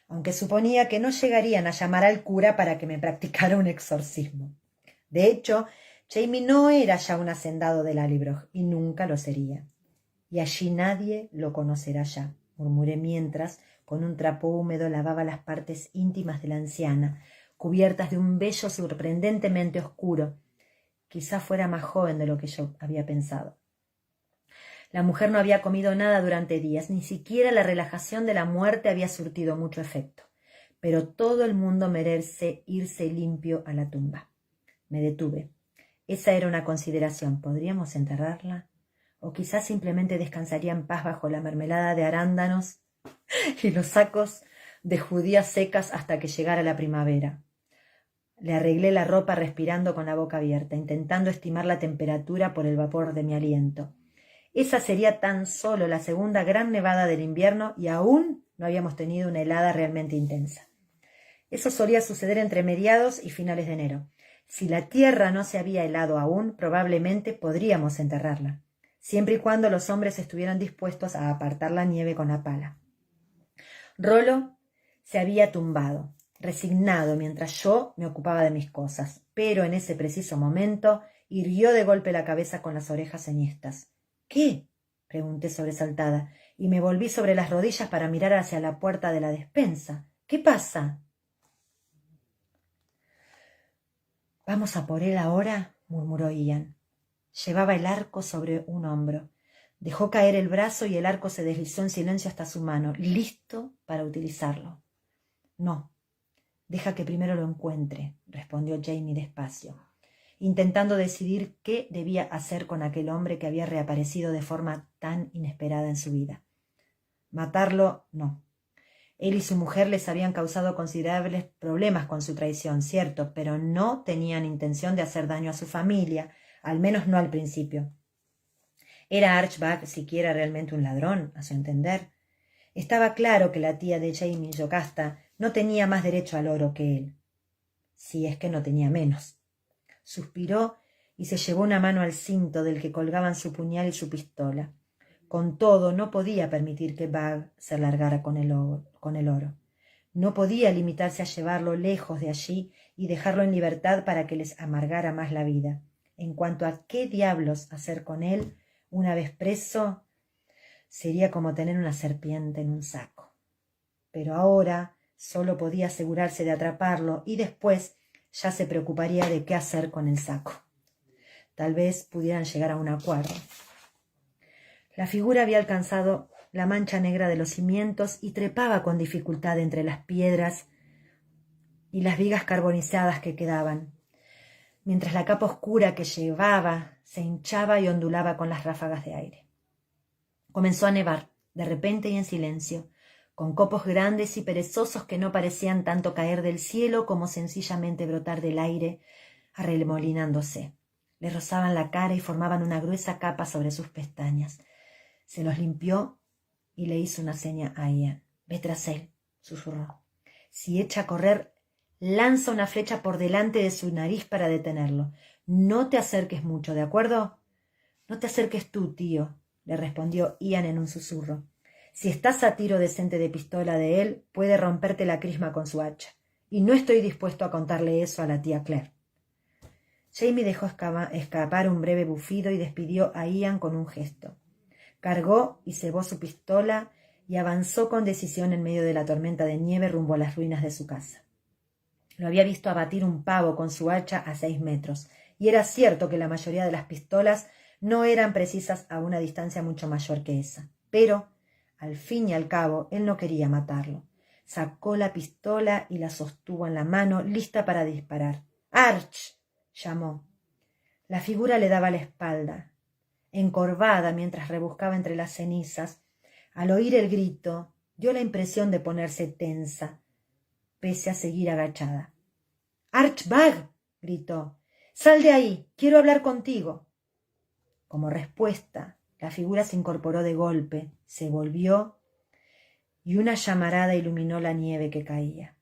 aunque suponía que no llegarían a llamar al cura para que me practicara un exorcismo. De hecho, Jamie no era ya un hacendado de Lallybroch y nunca lo sería. Y allí nadie lo conocerá ya, murmuré mientras, con un trapo húmedo, lavaba las partes íntimas de la anciana, cubiertas de un vello sorprendentemente oscuro. Quizá fuera más joven de lo que yo había pensado. La mujer no había comido nada durante días, ni siquiera la relajación de la muerte había surtido mucho efecto. Pero todo el mundo merece irse limpio a la tumba. Me detuve. Esa era una consideración. ¿Podríamos enterrarla? O quizás simplemente descansaría en paz bajo la mermelada de arándanos y los sacos de judías secas hasta que llegara la primavera. Le arreglé la ropa respirando con la boca abierta, intentando estimar la temperatura por el vapor de mi aliento. Esa sería tan solo la segunda gran nevada del invierno y aún no habíamos tenido una helada realmente intensa. Eso solía suceder entre mediados y finales de enero. Si la tierra no se había helado aún, probablemente podríamos enterrarla, siempre y cuando los hombres estuvieran dispuestos a apartar la nieve con la pala. Rollo se había tumbado, resignado, mientras yo me ocupaba de mis cosas, pero en ese preciso momento irguió de golpe la cabeza con las orejas enhiestas. —¿Qué? —pregunté sobresaltada, y me volví sobre las rodillas para mirar hacia la puerta de la despensa. —¿Qué pasa? —¿Vamos a por él ahora? —murmuró Ian. Llevaba el arco sobre un hombro. Dejó caer el brazo y el arco se deslizó en silencio hasta su mano, listo para utilizarlo. —No, deja que primero lo encuentre —respondió Jamie despacio, intentando decidir qué debía hacer con aquel hombre que había reaparecido de forma tan inesperada en su vida. Matarlo, no. Él y su mujer les habían causado considerables problemas con su traición, cierto, pero no tenían intención de hacer daño a su familia, al menos no al principio. ¿Era Archibald siquiera realmente un ladrón, a su entender? Estaba claro que la tía de Jamie, Yocasta, no tenía más derecho al oro que él, si es que no tenía menos. Suspiró y se llevó una mano al cinto del que colgaban su puñal y su pistola. Con todo, no podía permitir que Bag se largara con el oro. No podía limitarse a llevarlo lejos de allí y dejarlo en libertad para que les amargara más la vida. En cuanto a qué diablos hacer con él, una vez preso, sería como tener una serpiente en un saco. Pero ahora solo podía asegurarse de atraparlo y después ya se preocuparía de qué hacer con el saco. Tal vez pudieran llegar a un acuerdo. La figura había alcanzado la mancha negra de los cimientos y trepaba con dificultad entre las piedras y las vigas carbonizadas que quedaban, mientras la capa oscura que llevaba se hinchaba y ondulaba con las ráfagas de aire. Comenzó a nevar, de repente y en silencio, con copos grandes y perezosos que no parecían tanto caer del cielo como sencillamente brotar del aire, arremolinándose. Le rozaban la cara y formaban una gruesa capa sobre sus pestañas. Se los limpió y le hizo una seña a Ian. «Ve tras él», susurró. «Si echa a correr, lanza una flecha por delante de su nariz para detenerlo. No te acerques mucho, ¿de acuerdo?» «No te acerques tú, tío», le respondió Ian en un susurro. «Si estás a tiro decente de pistola de él, puede romperte la crisma con su hacha. Y no estoy dispuesto a contarle eso a la tía Claire». Jamie dejó escapar un breve bufido y despidió a Ian con un gesto. Cargó y cebó su pistola y avanzó con decisión en medio de la tormenta de nieve rumbo a las ruinas de su casa. Lo había visto abatir un pavo con su hacha a 6 metros, y era cierto que la mayoría de las pistolas no eran precisas a una distancia mucho mayor que esa. Pero, al fin y al cabo, él no quería matarlo. Sacó la pistola y la sostuvo en la mano, lista para disparar. «¡Arch!», llamó. La figura le daba la espalda, encorvada mientras rebuscaba entre las cenizas. Al oír el grito, dio la impresión de ponerse tensa, pese a seguir agachada. «¡Archibald!», gritó. «¡Sal de ahí! ¡Quiero hablar contigo!». Como respuesta, la figura se incorporó de golpe, se volvió y una llamarada iluminó la nieve que caía.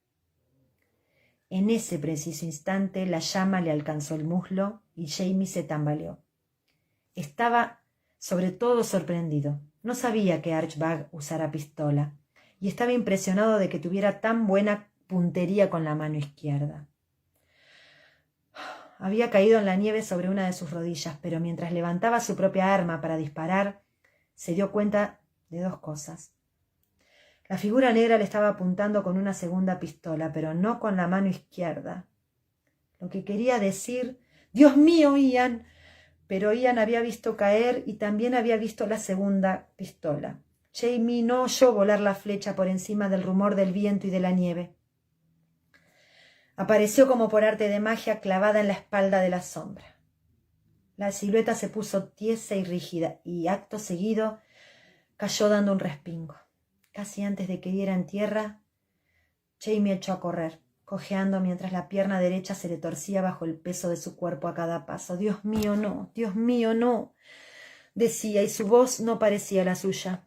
En ese preciso instante la llama le alcanzó el muslo y Jamie se tambaleó. Estaba sobre todo sorprendido. No sabía que Archibald usara pistola y estaba impresionado de que tuviera tan buena puntería con la mano izquierda. Había caído en la nieve sobre una de sus rodillas, pero mientras levantaba su propia arma para disparar, se dio cuenta de dos cosas. La figura negra le estaba apuntando con una segunda pistola, pero no con la mano izquierda. Lo que quería decir... «¡Dios mío, Ian!». Pero Ian había visto caer y también había visto la segunda pistola. Jamie no oyó volar la flecha por encima del rumor del viento y de la nieve. Apareció como por arte de magia clavada en la espalda de la sombra. La silueta se puso tiesa y rígida y, acto seguido, cayó dando un respingo. Casi antes de que diera en tierra, Jamie echó a correr, cojeando mientras la pierna derecha se le torcía bajo el peso de su cuerpo a cada paso. «¡Dios mío, no! ¡Dios mío, no!», decía, y su voz no parecía la suya.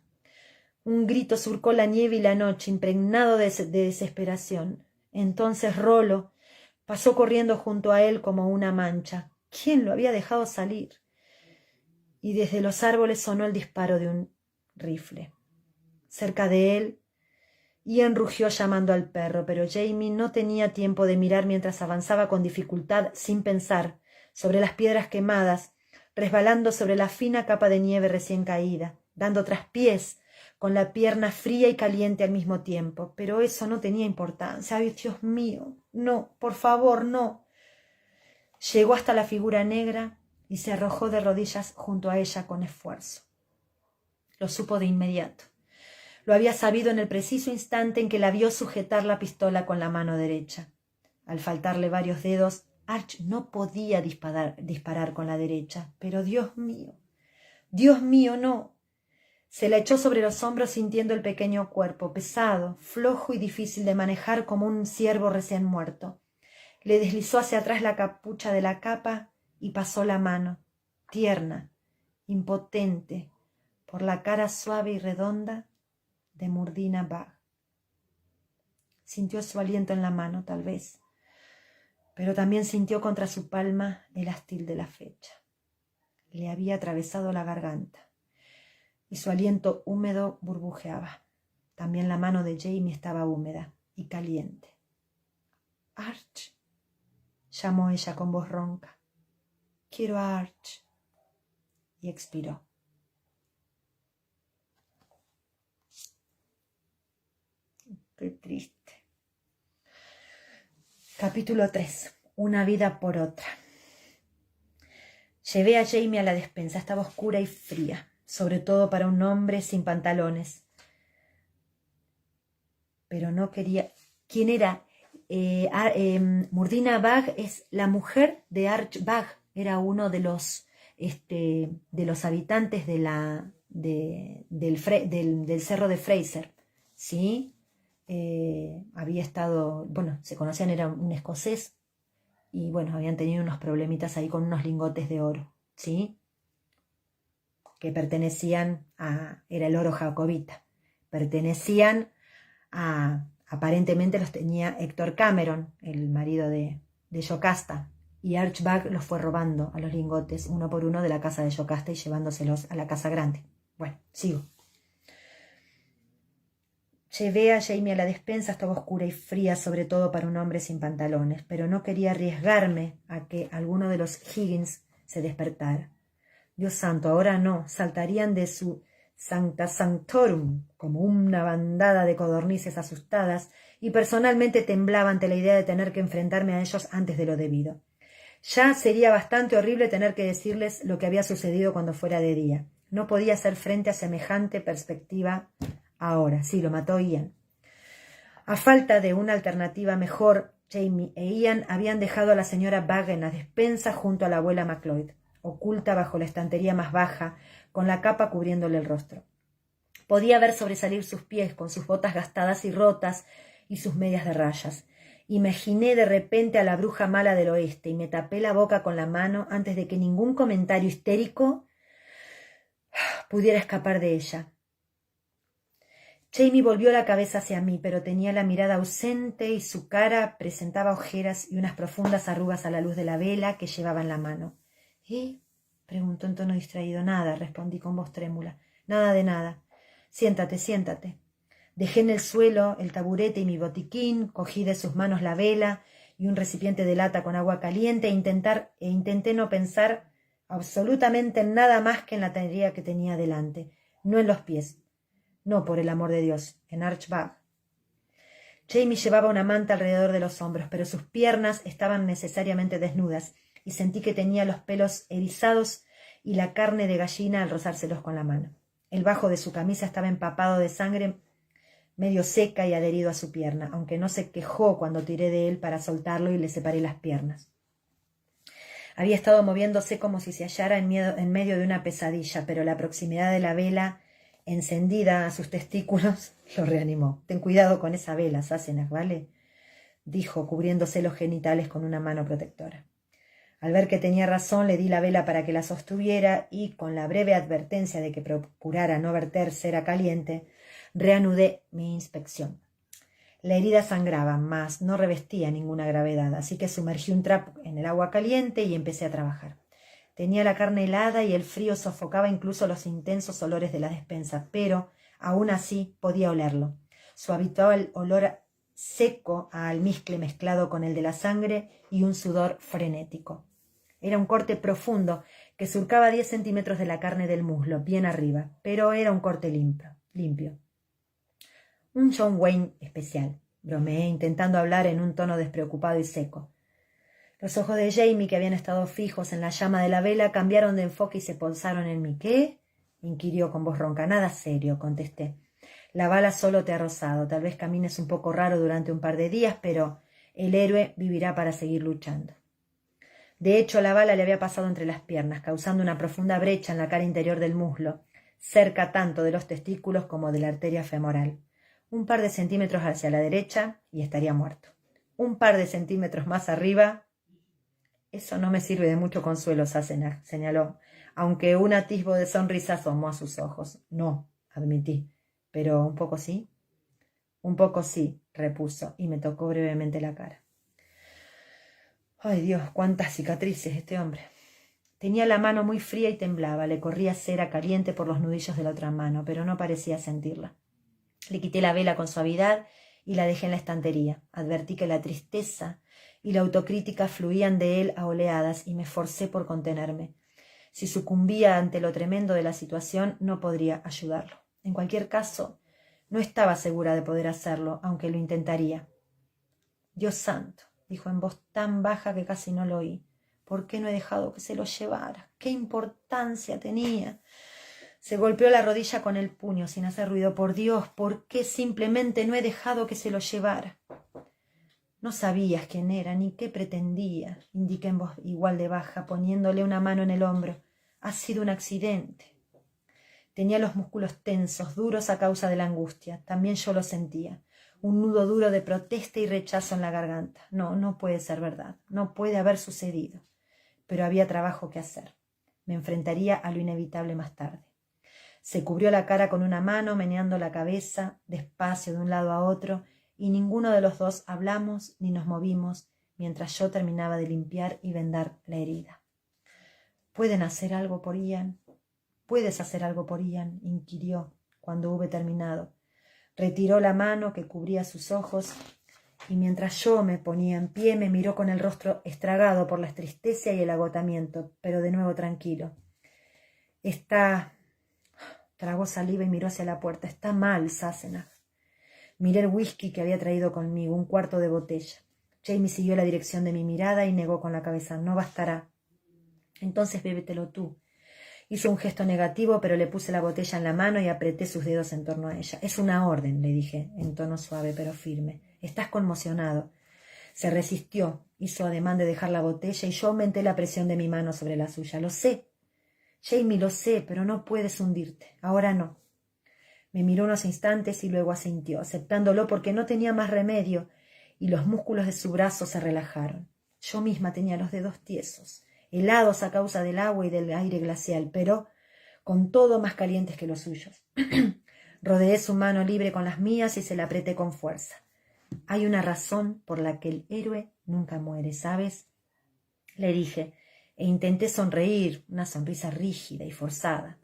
Un grito surcó la nieve y la noche, impregnado de desesperación. Entonces Rollo pasó corriendo junto a él como una mancha. ¿Quién lo había dejado salir? Y desde los árboles sonó el disparo de un rifle. Cerca de él, Ian rugió llamando al perro, pero Jamie no tenía tiempo de mirar mientras avanzaba con dificultad, sin pensar, sobre las piedras quemadas, resbalando sobre la fina capa de nieve recién caída, dando traspiés, con la pierna fría y caliente al mismo tiempo. Pero eso no tenía importancia. ¡Ay, Dios mío! No, por favor, no. Llegó hasta la figura negra y se arrojó de rodillas junto a ella con esfuerzo. Lo supo de inmediato. Lo había sabido en el preciso instante en que la vio sujetar la pistola con la mano derecha. Al faltarle varios dedos, Arch no podía disparar con la derecha. Pero Dios mío, no. Se la echó sobre los hombros sintiendo el pequeño cuerpo, pesado, flojo y difícil de manejar como un ciervo recién muerto. Le deslizó hacia atrás la capucha de la capa y pasó la mano, tierna, impotente, por la cara suave y redonda de Murdina Bagh. Sintió su aliento en la mano, tal vez, pero también sintió contra su palma el astil de la flecha. Le había atravesado la garganta y su aliento húmedo burbujeaba. También la mano de Jamie estaba húmeda y caliente. «Arch», llamó ella con voz ronca. «Quiero a Arch». Y expiró. Qué triste. Capítulo 3. Una vida por otra. Llevé a Jamie a la despensa. Estaba oscura y fría, sobre todo para un hombre sin pantalones. Pero no quería... ¿Quién era? Murdina Bagg es la mujer de Arch Bagg. Era uno de los habitantes del cerro de Fraser. ¿Sí? Había estado... Bueno, se conocían, era un escocés. Y bueno, habían tenido unos problemitas ahí con unos lingotes de oro. ¿Sí? Que pertenecían a... Era el oro jacobita. Pertenecían a... Aparentemente los tenía Héctor Cameron, el marido de Yocasta, y Arch Bagg los fue robando a los lingotes uno por uno de la casa de Yocasta y llevándoselos a la casa grande. Bueno, sigo. Llevé a Jamie a la despensa. Estaba oscura y fría, sobre todo para un hombre sin pantalones, pero no quería arriesgarme a que alguno de los Higgins se despertara. Dios santo, ahora no, saltarían de su Sancta Sanctorum como una bandada de codornices asustadas, y personalmente temblaba ante la idea de tener que enfrentarme a ellos antes de lo debido. Ya sería bastante horrible tener que decirles lo que había sucedido cuando fuera de día. No podía hacer frente a semejante perspectiva ahora. Sí, lo mató Ian. A falta de una alternativa mejor, Jamie e Ian habían dejado a la señora Bagg en la despensa junto a la abuela Macleod, oculta bajo la estantería más baja, con la capa cubriéndole el rostro. Podía ver sobresalir sus pies con sus botas gastadas y rotas y sus medias de rayas. Imaginé de repente a la bruja mala del oeste y me tapé la boca con la mano antes de que ningún comentario histérico pudiera escapar de ella. Jamie volvió la cabeza hacia mí, pero tenía la mirada ausente y su cara presentaba ojeras y unas profundas arrugas a la luz de la vela que llevaba en la mano. —¿Eh? —preguntó en tono distraído. —Nada —respondí con voz trémula—. Nada de nada. Siéntate, siéntate. Dejé en el suelo el taburete y mi botiquín, cogí de sus manos la vela y un recipiente de lata con agua caliente e intenté no pensar absolutamente en nada más que en la tarea que tenía delante, no en los pies. No, por el amor de Dios, en Arch Bagg. Jamie llevaba una manta alrededor de los hombros, pero sus piernas estaban necesariamente desnudas, y sentí que tenía los pelos erizados y la carne de gallina al rozárselos con la mano. El bajo de su camisa estaba empapado de sangre, medio seca y adherido a su pierna, aunque no se quejó cuando tiré de él para soltarlo y le separé las piernas. Había estado moviéndose como si se hallara en medio de una pesadilla, pero la proximidad de la vela encendida a sus testículos lo reanimó. —Ten cuidado con esa vela, Sassenach, ¿vale? —dijo, cubriéndose los genitales con una mano protectora. Al ver que tenía razón, le di la vela para que la sostuviera y, con la breve advertencia de que procurara no verter cera caliente, reanudé mi inspección. La herida sangraba, mas no revestía ninguna gravedad, así que sumergí un trapo en el agua caliente y empecé a trabajar. Tenía la carne helada y el frío sofocaba incluso los intensos olores de la despensa, pero, aún así, podía olerlo. Su habitual olor seco a almizcle mezclado con el de la sangre y un sudor frenético. Era un corte profundo que surcaba 10 centímetros de la carne del muslo, bien arriba, pero era un corte limpio. Un John Wayne especial, bromeé, intentando hablar en un tono despreocupado y seco. Los ojos de Jamie, que habían estado fijos en la llama de la vela, cambiaron de enfoque y se posaron en mí. —¿Qué? —inquirió con voz ronca. —Nada serio —contesté. La bala solo te ha rozado. Tal vez camines un poco raro durante un par de días, pero el héroe vivirá para seguir luchando. De hecho, la bala le había pasado entre las piernas, causando una profunda brecha en la cara interior del muslo, cerca tanto de los testículos como de la arteria femoral. Un par de centímetros hacia la derecha y estaría muerto. Un par de centímetros más arriba... —Eso no me sirve de mucho consuelo, Sassenach —señaló, aunque un atisbo de sonrisa asomó a sus ojos. —No —admití—, pero un poco sí. —Un poco sí —repuso, y me tocó brevemente la cara. Ay, Dios, cuántas cicatrices este hombre. Tenía la mano muy fría y temblaba. Le corría cera caliente por los nudillos de la otra mano, pero no parecía sentirla. Le quité la vela con suavidad y la dejé en la estantería. Advertí que la tristeza y la autocrítica fluían de él a oleadas y me forcé por contenerme. Si sucumbía ante lo tremendo de la situación, no podría ayudarlo. En cualquier caso, no estaba segura de poder hacerlo, aunque lo intentaría. —Dios santo —dijo en voz tan baja que casi no lo oí—, ¿Por qué no he dejado que se lo llevara? ¿Qué importancia tenía? Se golpeó la rodilla con el puño sin hacer ruido. Por Dios, ¿por qué simplemente no he dejado que se lo llevara? No sabías quién era ni qué pretendía, indiqué en voz igual de baja, poniéndole una mano en el hombro. Ha sido un accidente. Tenía los músculos tensos, duros a causa de la angustia. También yo lo sentía. Un nudo duro de protesta y rechazo en la garganta. No, no puede ser verdad. No puede haber sucedido. Pero había trabajo que hacer. Me enfrentaría a lo inevitable más tarde. Se cubrió la cara con una mano, meneando la cabeza, despacio de un lado a otro, y ninguno de los dos hablamos ni nos movimos mientras yo terminaba de limpiar y vendar la herida. ¿Pueden hacer algo por Ian? ¿Puedes hacer algo por Ian?, inquirió cuando hube terminado. Retiró la mano que cubría sus ojos y mientras yo me ponía en pie me miró con el rostro estragado por la tristeza y el agotamiento, pero de nuevo tranquilo. Tragó saliva y miró hacia la puerta. Está mal, Sassenach. Miré el whisky que había traído conmigo, un cuarto de botella. Jamie siguió la dirección de mi mirada y negó con la cabeza. No bastará. Entonces bébetelo tú. Hizo un gesto negativo, pero le puse la botella en la mano y apreté sus dedos en torno a ella. Es una orden, le dije, en tono suave pero firme. Estás conmocionado. Se resistió, hizo ademán de dejar la botella y yo aumenté la presión de mi mano sobre la suya. Lo sé, Jamie, lo sé, pero no puedes hundirte. Ahora no. Me miró unos instantes y luego asintió, aceptándolo porque no tenía más remedio, y los músculos de su brazo se relajaron. Yo misma tenía los dedos tiesos, helados a causa del agua y del aire glacial, pero con todo más calientes que los suyos. Rodeé su mano libre con las mías y se la apreté con fuerza. Hay una razón por la que el héroe nunca muere, ¿sabes? Le dije, e intenté sonreír, una sonrisa rígida y forzada.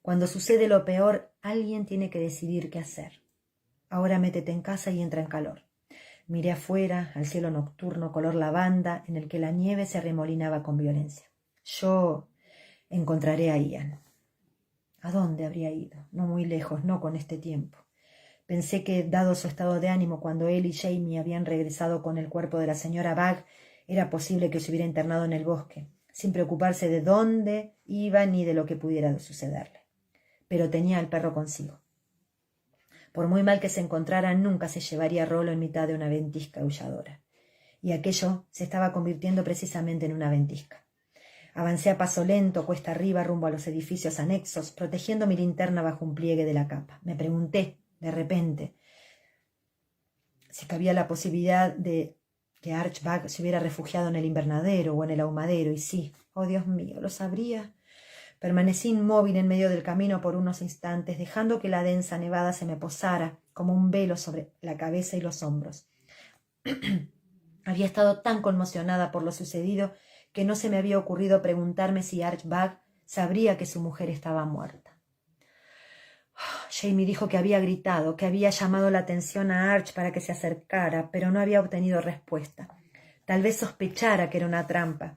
Cuando sucede lo peor, alguien tiene que decidir qué hacer. Ahora métete en casa y entra en calor. Miré afuera, al cielo nocturno color lavanda, en el que la nieve se arremolinaba con violencia. Yo encontraré a Ian. ¿A dónde habría ido? No muy lejos, no con este tiempo. Pensé que, dado su estado de ánimo cuando él y Jamie habían regresado con el cuerpo de la señora Bagg, era posible que se hubiera internado en el bosque, sin preocuparse de dónde iba ni de lo que pudiera sucederle. Pero tenía al perro consigo. Por muy mal que se encontraran, nunca se llevaría a Rolo en mitad de una ventisca aulladora. Y aquello se estaba convirtiendo precisamente en una ventisca. Avancé a paso lento, cuesta arriba, rumbo a los edificios anexos, protegiendo mi linterna bajo un pliegue de la capa. Me pregunté, de repente, si cabía la posibilidad de que Arch Bagg se hubiera refugiado en el invernadero o en el ahumadero, y sí, oh Dios mío, ¿lo sabría? Permanecí inmóvil en medio del camino por unos instantes, dejando que la densa nevada se me posara como un velo sobre la cabeza y los hombros. Había estado tan conmocionada por lo sucedido que no se me había ocurrido preguntarme si Arch Bagg sabría que su mujer estaba muerta. Jamie dijo que había gritado, que había llamado la atención a Arch para que se acercara, pero no había obtenido respuesta. Tal vez sospechara que era una trampa.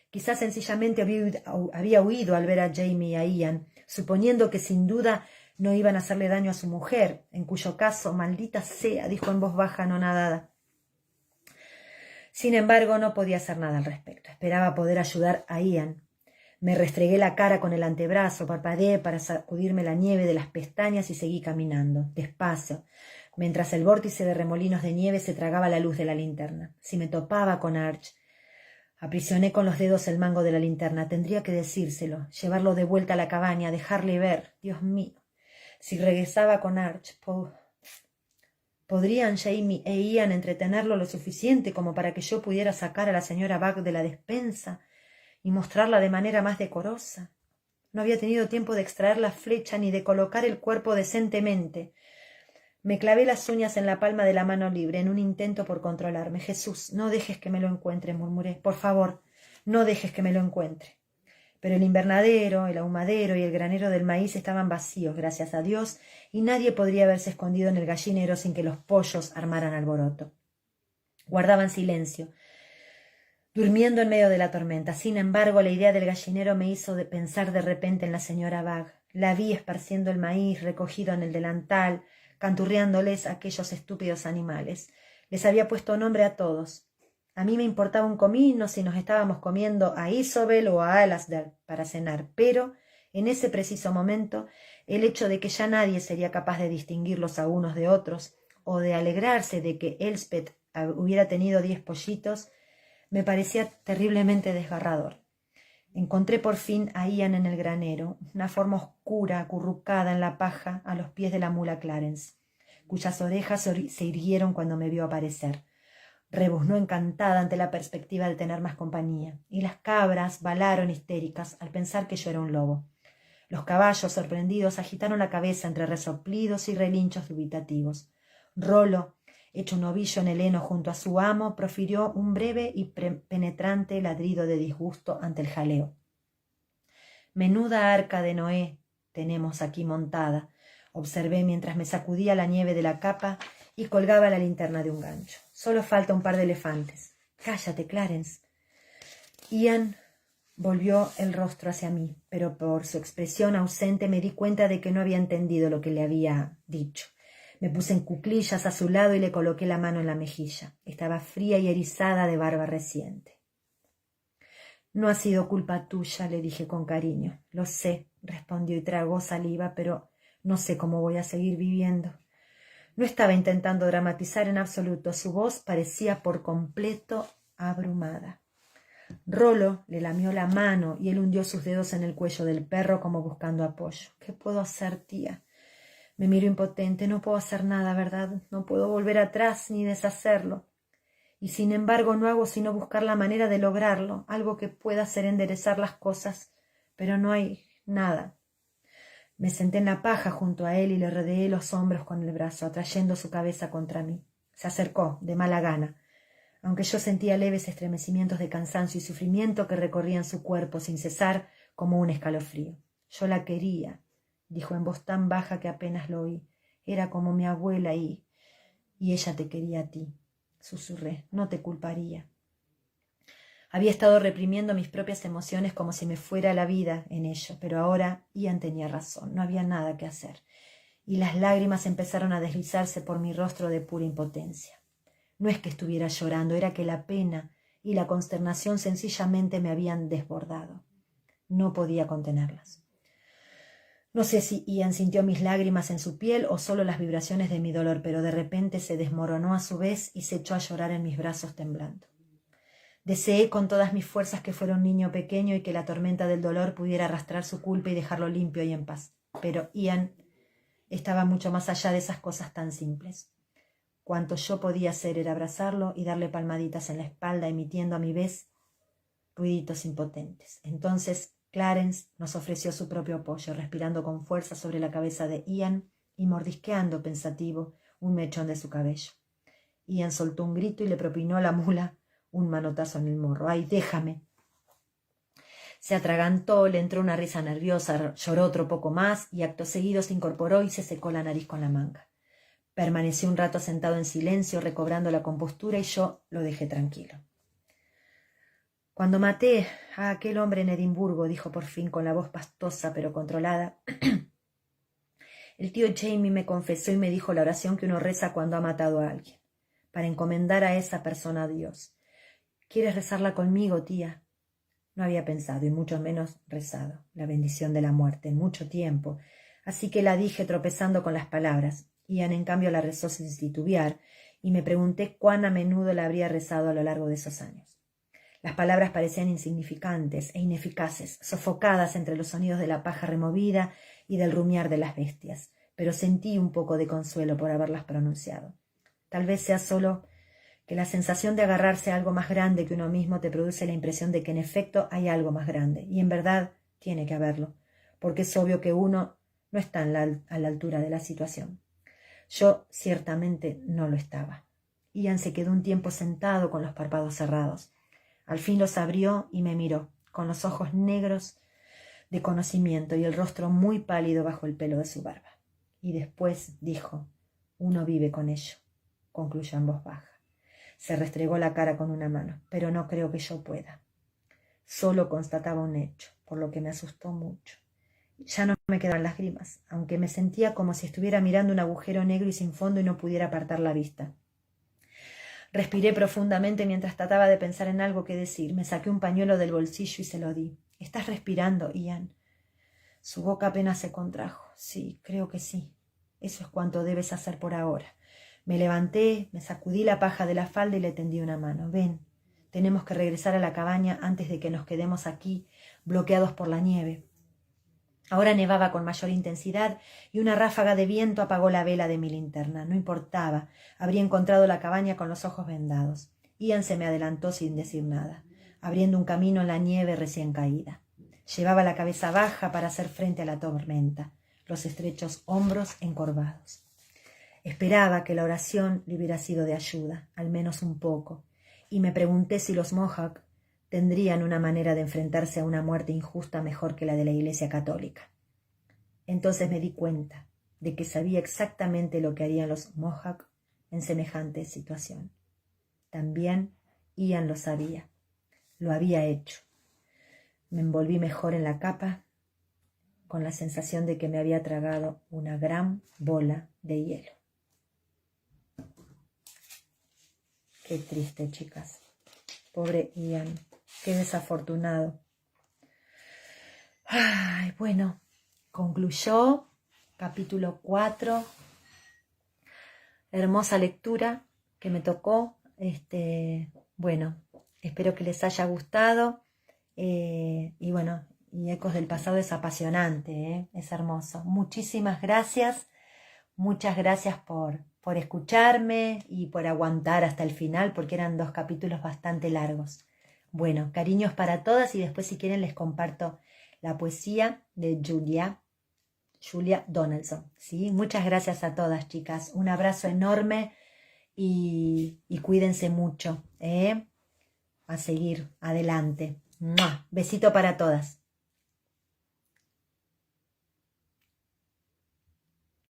Quizás sencillamente había huido al ver a Jamie y a Ian, suponiendo que sin duda no iban a hacerle daño a su mujer, en cuyo caso, maldita sea, dijo en voz baja anonadada. Sin embargo, no podía hacer nada al respecto. Esperaba poder ayudar a Ian. Me restregué la cara con el antebrazo, parpadeé para sacudirme la nieve de las pestañas y seguí caminando, despacio, mientras el vórtice de remolinos de nieve se tragaba la luz de la linterna. Si me topaba con Arch, aprisioné con los dedos el mango de la linterna. Tendría que decírselo, llevarlo de vuelta a la cabaña, dejarle ver. Dios mío, si regresaba con Arch, ¿podrían Jamie e Ian entretenerlo lo suficiente como para que yo pudiera sacar a la señora Bagg de la despensa y mostrarla de manera más decorosa? No había tenido tiempo de extraer la flecha ni de colocar el cuerpo decentemente. Me clavé las uñas en la palma de la mano libre en un intento por controlarme. Jesús, no dejes que me lo encuentre, murmuré. Por favor, no dejes que me lo encuentre. Pero el invernadero, el ahumadero y el granero del maíz estaban vacíos, gracias a Dios, y nadie podría haberse escondido en el gallinero sin que los pollos armaran alboroto. Guardaban silencio, durmiendo en medio de la tormenta. Sin embargo, la idea del gallinero me hizo pensar de repente en la señora Bagg. La vi esparciendo el maíz recogido en el delantal, canturreándoles a aquellos estúpidos animales. Les había puesto nombre a todos. A mí me importaba un comino si nos estábamos comiendo a Isobel o a Alasdair para cenar, pero en ese preciso momento el hecho de que ya nadie sería capaz de distinguirlos a unos de otros o de alegrarse de que Elspeth hubiera tenido 10 pollitos me parecía terriblemente desgarrador. Encontré por fin a Ian en el granero, una forma oscura acurrucada en la paja a los pies de la mula Clarence, cuyas orejas se irguieron cuando me vio aparecer. Rebuznó encantada ante la perspectiva de tener más compañía, y las cabras balaron histéricas al pensar que yo era un lobo. Los caballos, sorprendidos, agitaron la cabeza entre resoplidos y relinchos dubitativos. Rolo, hecho un ovillo en el heno junto a su amo, profirió un breve y penetrante ladrido de disgusto ante el jaleo. «Menuda arca de Noé tenemos aquí montada», observé mientras me sacudía la nieve de la capa y colgaba la linterna de un gancho. «Solo falta un par de elefantes». «Cállate, Clarence». Ian volvió el rostro hacia mí, pero por su expresión ausente me di cuenta de que no había entendido lo que le había dicho. Me puse en cuclillas a su lado y le coloqué la mano en la mejilla. Estaba fría y erizada de barba reciente. «No ha sido culpa tuya», le dije con cariño. «Lo sé», respondió y tragó saliva, «pero no sé cómo voy a seguir viviendo». No estaba intentando dramatizar en absoluto. Su voz parecía por completo abrumada. Rolo le lamió la mano y él hundió sus dedos en el cuello del perro como buscando apoyo. «¿Qué puedo hacer, tía?» Me miro impotente. «No puedo hacer nada, ¿verdad? No puedo volver atrás ni deshacerlo. Y sin embargo no hago sino buscar la manera de lograrlo, algo que pueda hacer enderezar las cosas, pero no hay nada». Me senté en la paja junto a él y le rodeé los hombros con el brazo, atrayendo su cabeza contra mí. Se acercó, de mala gana, aunque yo sentía leves estremecimientos de cansancio y sufrimiento que recorrían su cuerpo sin cesar como un escalofrío. «Yo la quería», dijo en voz tan baja que apenas lo oí. «Era como mi abuela y ella te quería a ti», susurré. «No te culparía». Había estado reprimiendo mis propias emociones como si me fuera la vida en ello, pero ahora Ian tenía razón, no había nada que hacer, y las lágrimas empezaron a deslizarse por mi rostro de pura impotencia. No es que estuviera llorando, era que la pena y la consternación sencillamente me habían desbordado. No podía contenerlas. No sé si Ian sintió mis lágrimas en su piel o solo las vibraciones de mi dolor, pero de repente se desmoronó a su vez y se echó a llorar en mis brazos temblando. Deseé con todas mis fuerzas que fuera un niño pequeño y que la tormenta del dolor pudiera arrastrar su culpa y dejarlo limpio y en paz. Pero Ian estaba mucho más allá de esas cosas tan simples. Cuanto yo podía hacer era abrazarlo y darle palmaditas en la espalda, emitiendo a mi vez ruiditos impotentes. Entonces Clarence nos ofreció su propio apoyo, respirando con fuerza sobre la cabeza de Ian y mordisqueando, pensativo, un mechón de su cabello. Ian soltó un grito y le propinó a la mula un manotazo en el morro. «¡Ay, déjame!». Se atragantó, le entró una risa nerviosa, lloró otro poco más y acto seguido se incorporó y se secó la nariz con la manga. Permaneció un rato sentado en silencio, recobrando la compostura, y yo lo dejé tranquilo. «Cuando maté a aquel hombre en Edimburgo», dijo por fin con la voz pastosa pero controlada, «el tío Jamie me confesó y me dijo la oración que uno reza cuando ha matado a alguien, para encomendar a esa persona a Dios. ¿Quieres rezarla conmigo, tía?». No había pensado, y mucho menos rezado, la bendición de la muerte en mucho tiempo, así que la dije tropezando con las palabras. Ian, en cambio, la rezó sin titubear, y me pregunté cuán a menudo la habría rezado a lo largo de esos años. Las palabras parecían insignificantes e ineficaces, sofocadas entre los sonidos de la paja removida y del rumiar de las bestias, pero sentí un poco de consuelo por haberlas pronunciado. Tal vez sea solo que la sensación de agarrarse a algo más grande que uno mismo te produce la impresión de que en efecto hay algo más grande, y en verdad tiene que haberlo, porque es obvio que uno no está a la altura de la situación. Yo ciertamente no lo estaba. Ian se quedó un tiempo sentado con los párpados cerrados. Al fin los abrió y me miró, con los ojos negros de conocimiento y el rostro muy pálido bajo el pelo de su barba. Y después dijo: «Uno vive con ello», concluyó en voz baja. Se restregó la cara con una mano. «Pero no creo que yo pueda». Solo constataba un hecho, por lo que me asustó mucho. Ya no me quedaban lágrimas, aunque me sentía como si estuviera mirando un agujero negro y sin fondo y no pudiera apartar la vista. Respiré profundamente mientras trataba de pensar en algo que decir. Me saqué un pañuelo del bolsillo y se lo di. ¿Estás respirando, Ian? Su boca apenas se contrajo. Sí, creo que sí. Eso es cuanto debes hacer por ahora. Me levanté, me sacudí la paja de la falda y le tendí una mano. Ven, tenemos que regresar a la cabaña antes de que nos quedemos aquí, bloqueados por la nieve. Ahora nevaba con mayor intensidad y una ráfaga de viento apagó la vela de mi linterna. No importaba, habría encontrado la cabaña con los ojos vendados. Ian se me adelantó sin decir nada, abriendo un camino en la nieve recién caída. Llevaba la cabeza baja para hacer frente a la tormenta, los estrechos hombros encorvados. Esperaba que la oración le hubiera sido de ayuda, al menos un poco, y me pregunté si los Mohawk tendrían una manera de enfrentarse a una muerte injusta mejor que la de la Iglesia Católica. Entonces me di cuenta de que sabía exactamente lo que harían los Mohawk en semejante situación. También Ian lo sabía. Lo había hecho. Me envolví mejor en la capa, con la sensación de que me había tragado una gran bola de hielo. Qué triste, chicas. Pobre Ian. Qué desafortunado. Ay, bueno, concluyó capítulo 4. Hermosa lectura que me tocó. Bueno, espero que les haya gustado. Y bueno, y Ecos del Pasado es apasionante, es hermoso. Muchísimas gracias. Muchas gracias por escucharme y por aguantar hasta el final, porque eran 2 capítulos bastante largos. Bueno, cariños para todas y después si quieren les comparto la poesía de Julia Donaldson. ¿Sí? Muchas gracias a todas, chicas. Un abrazo enorme y cuídense mucho. A seguir adelante. ¡Mua! Besito para todas.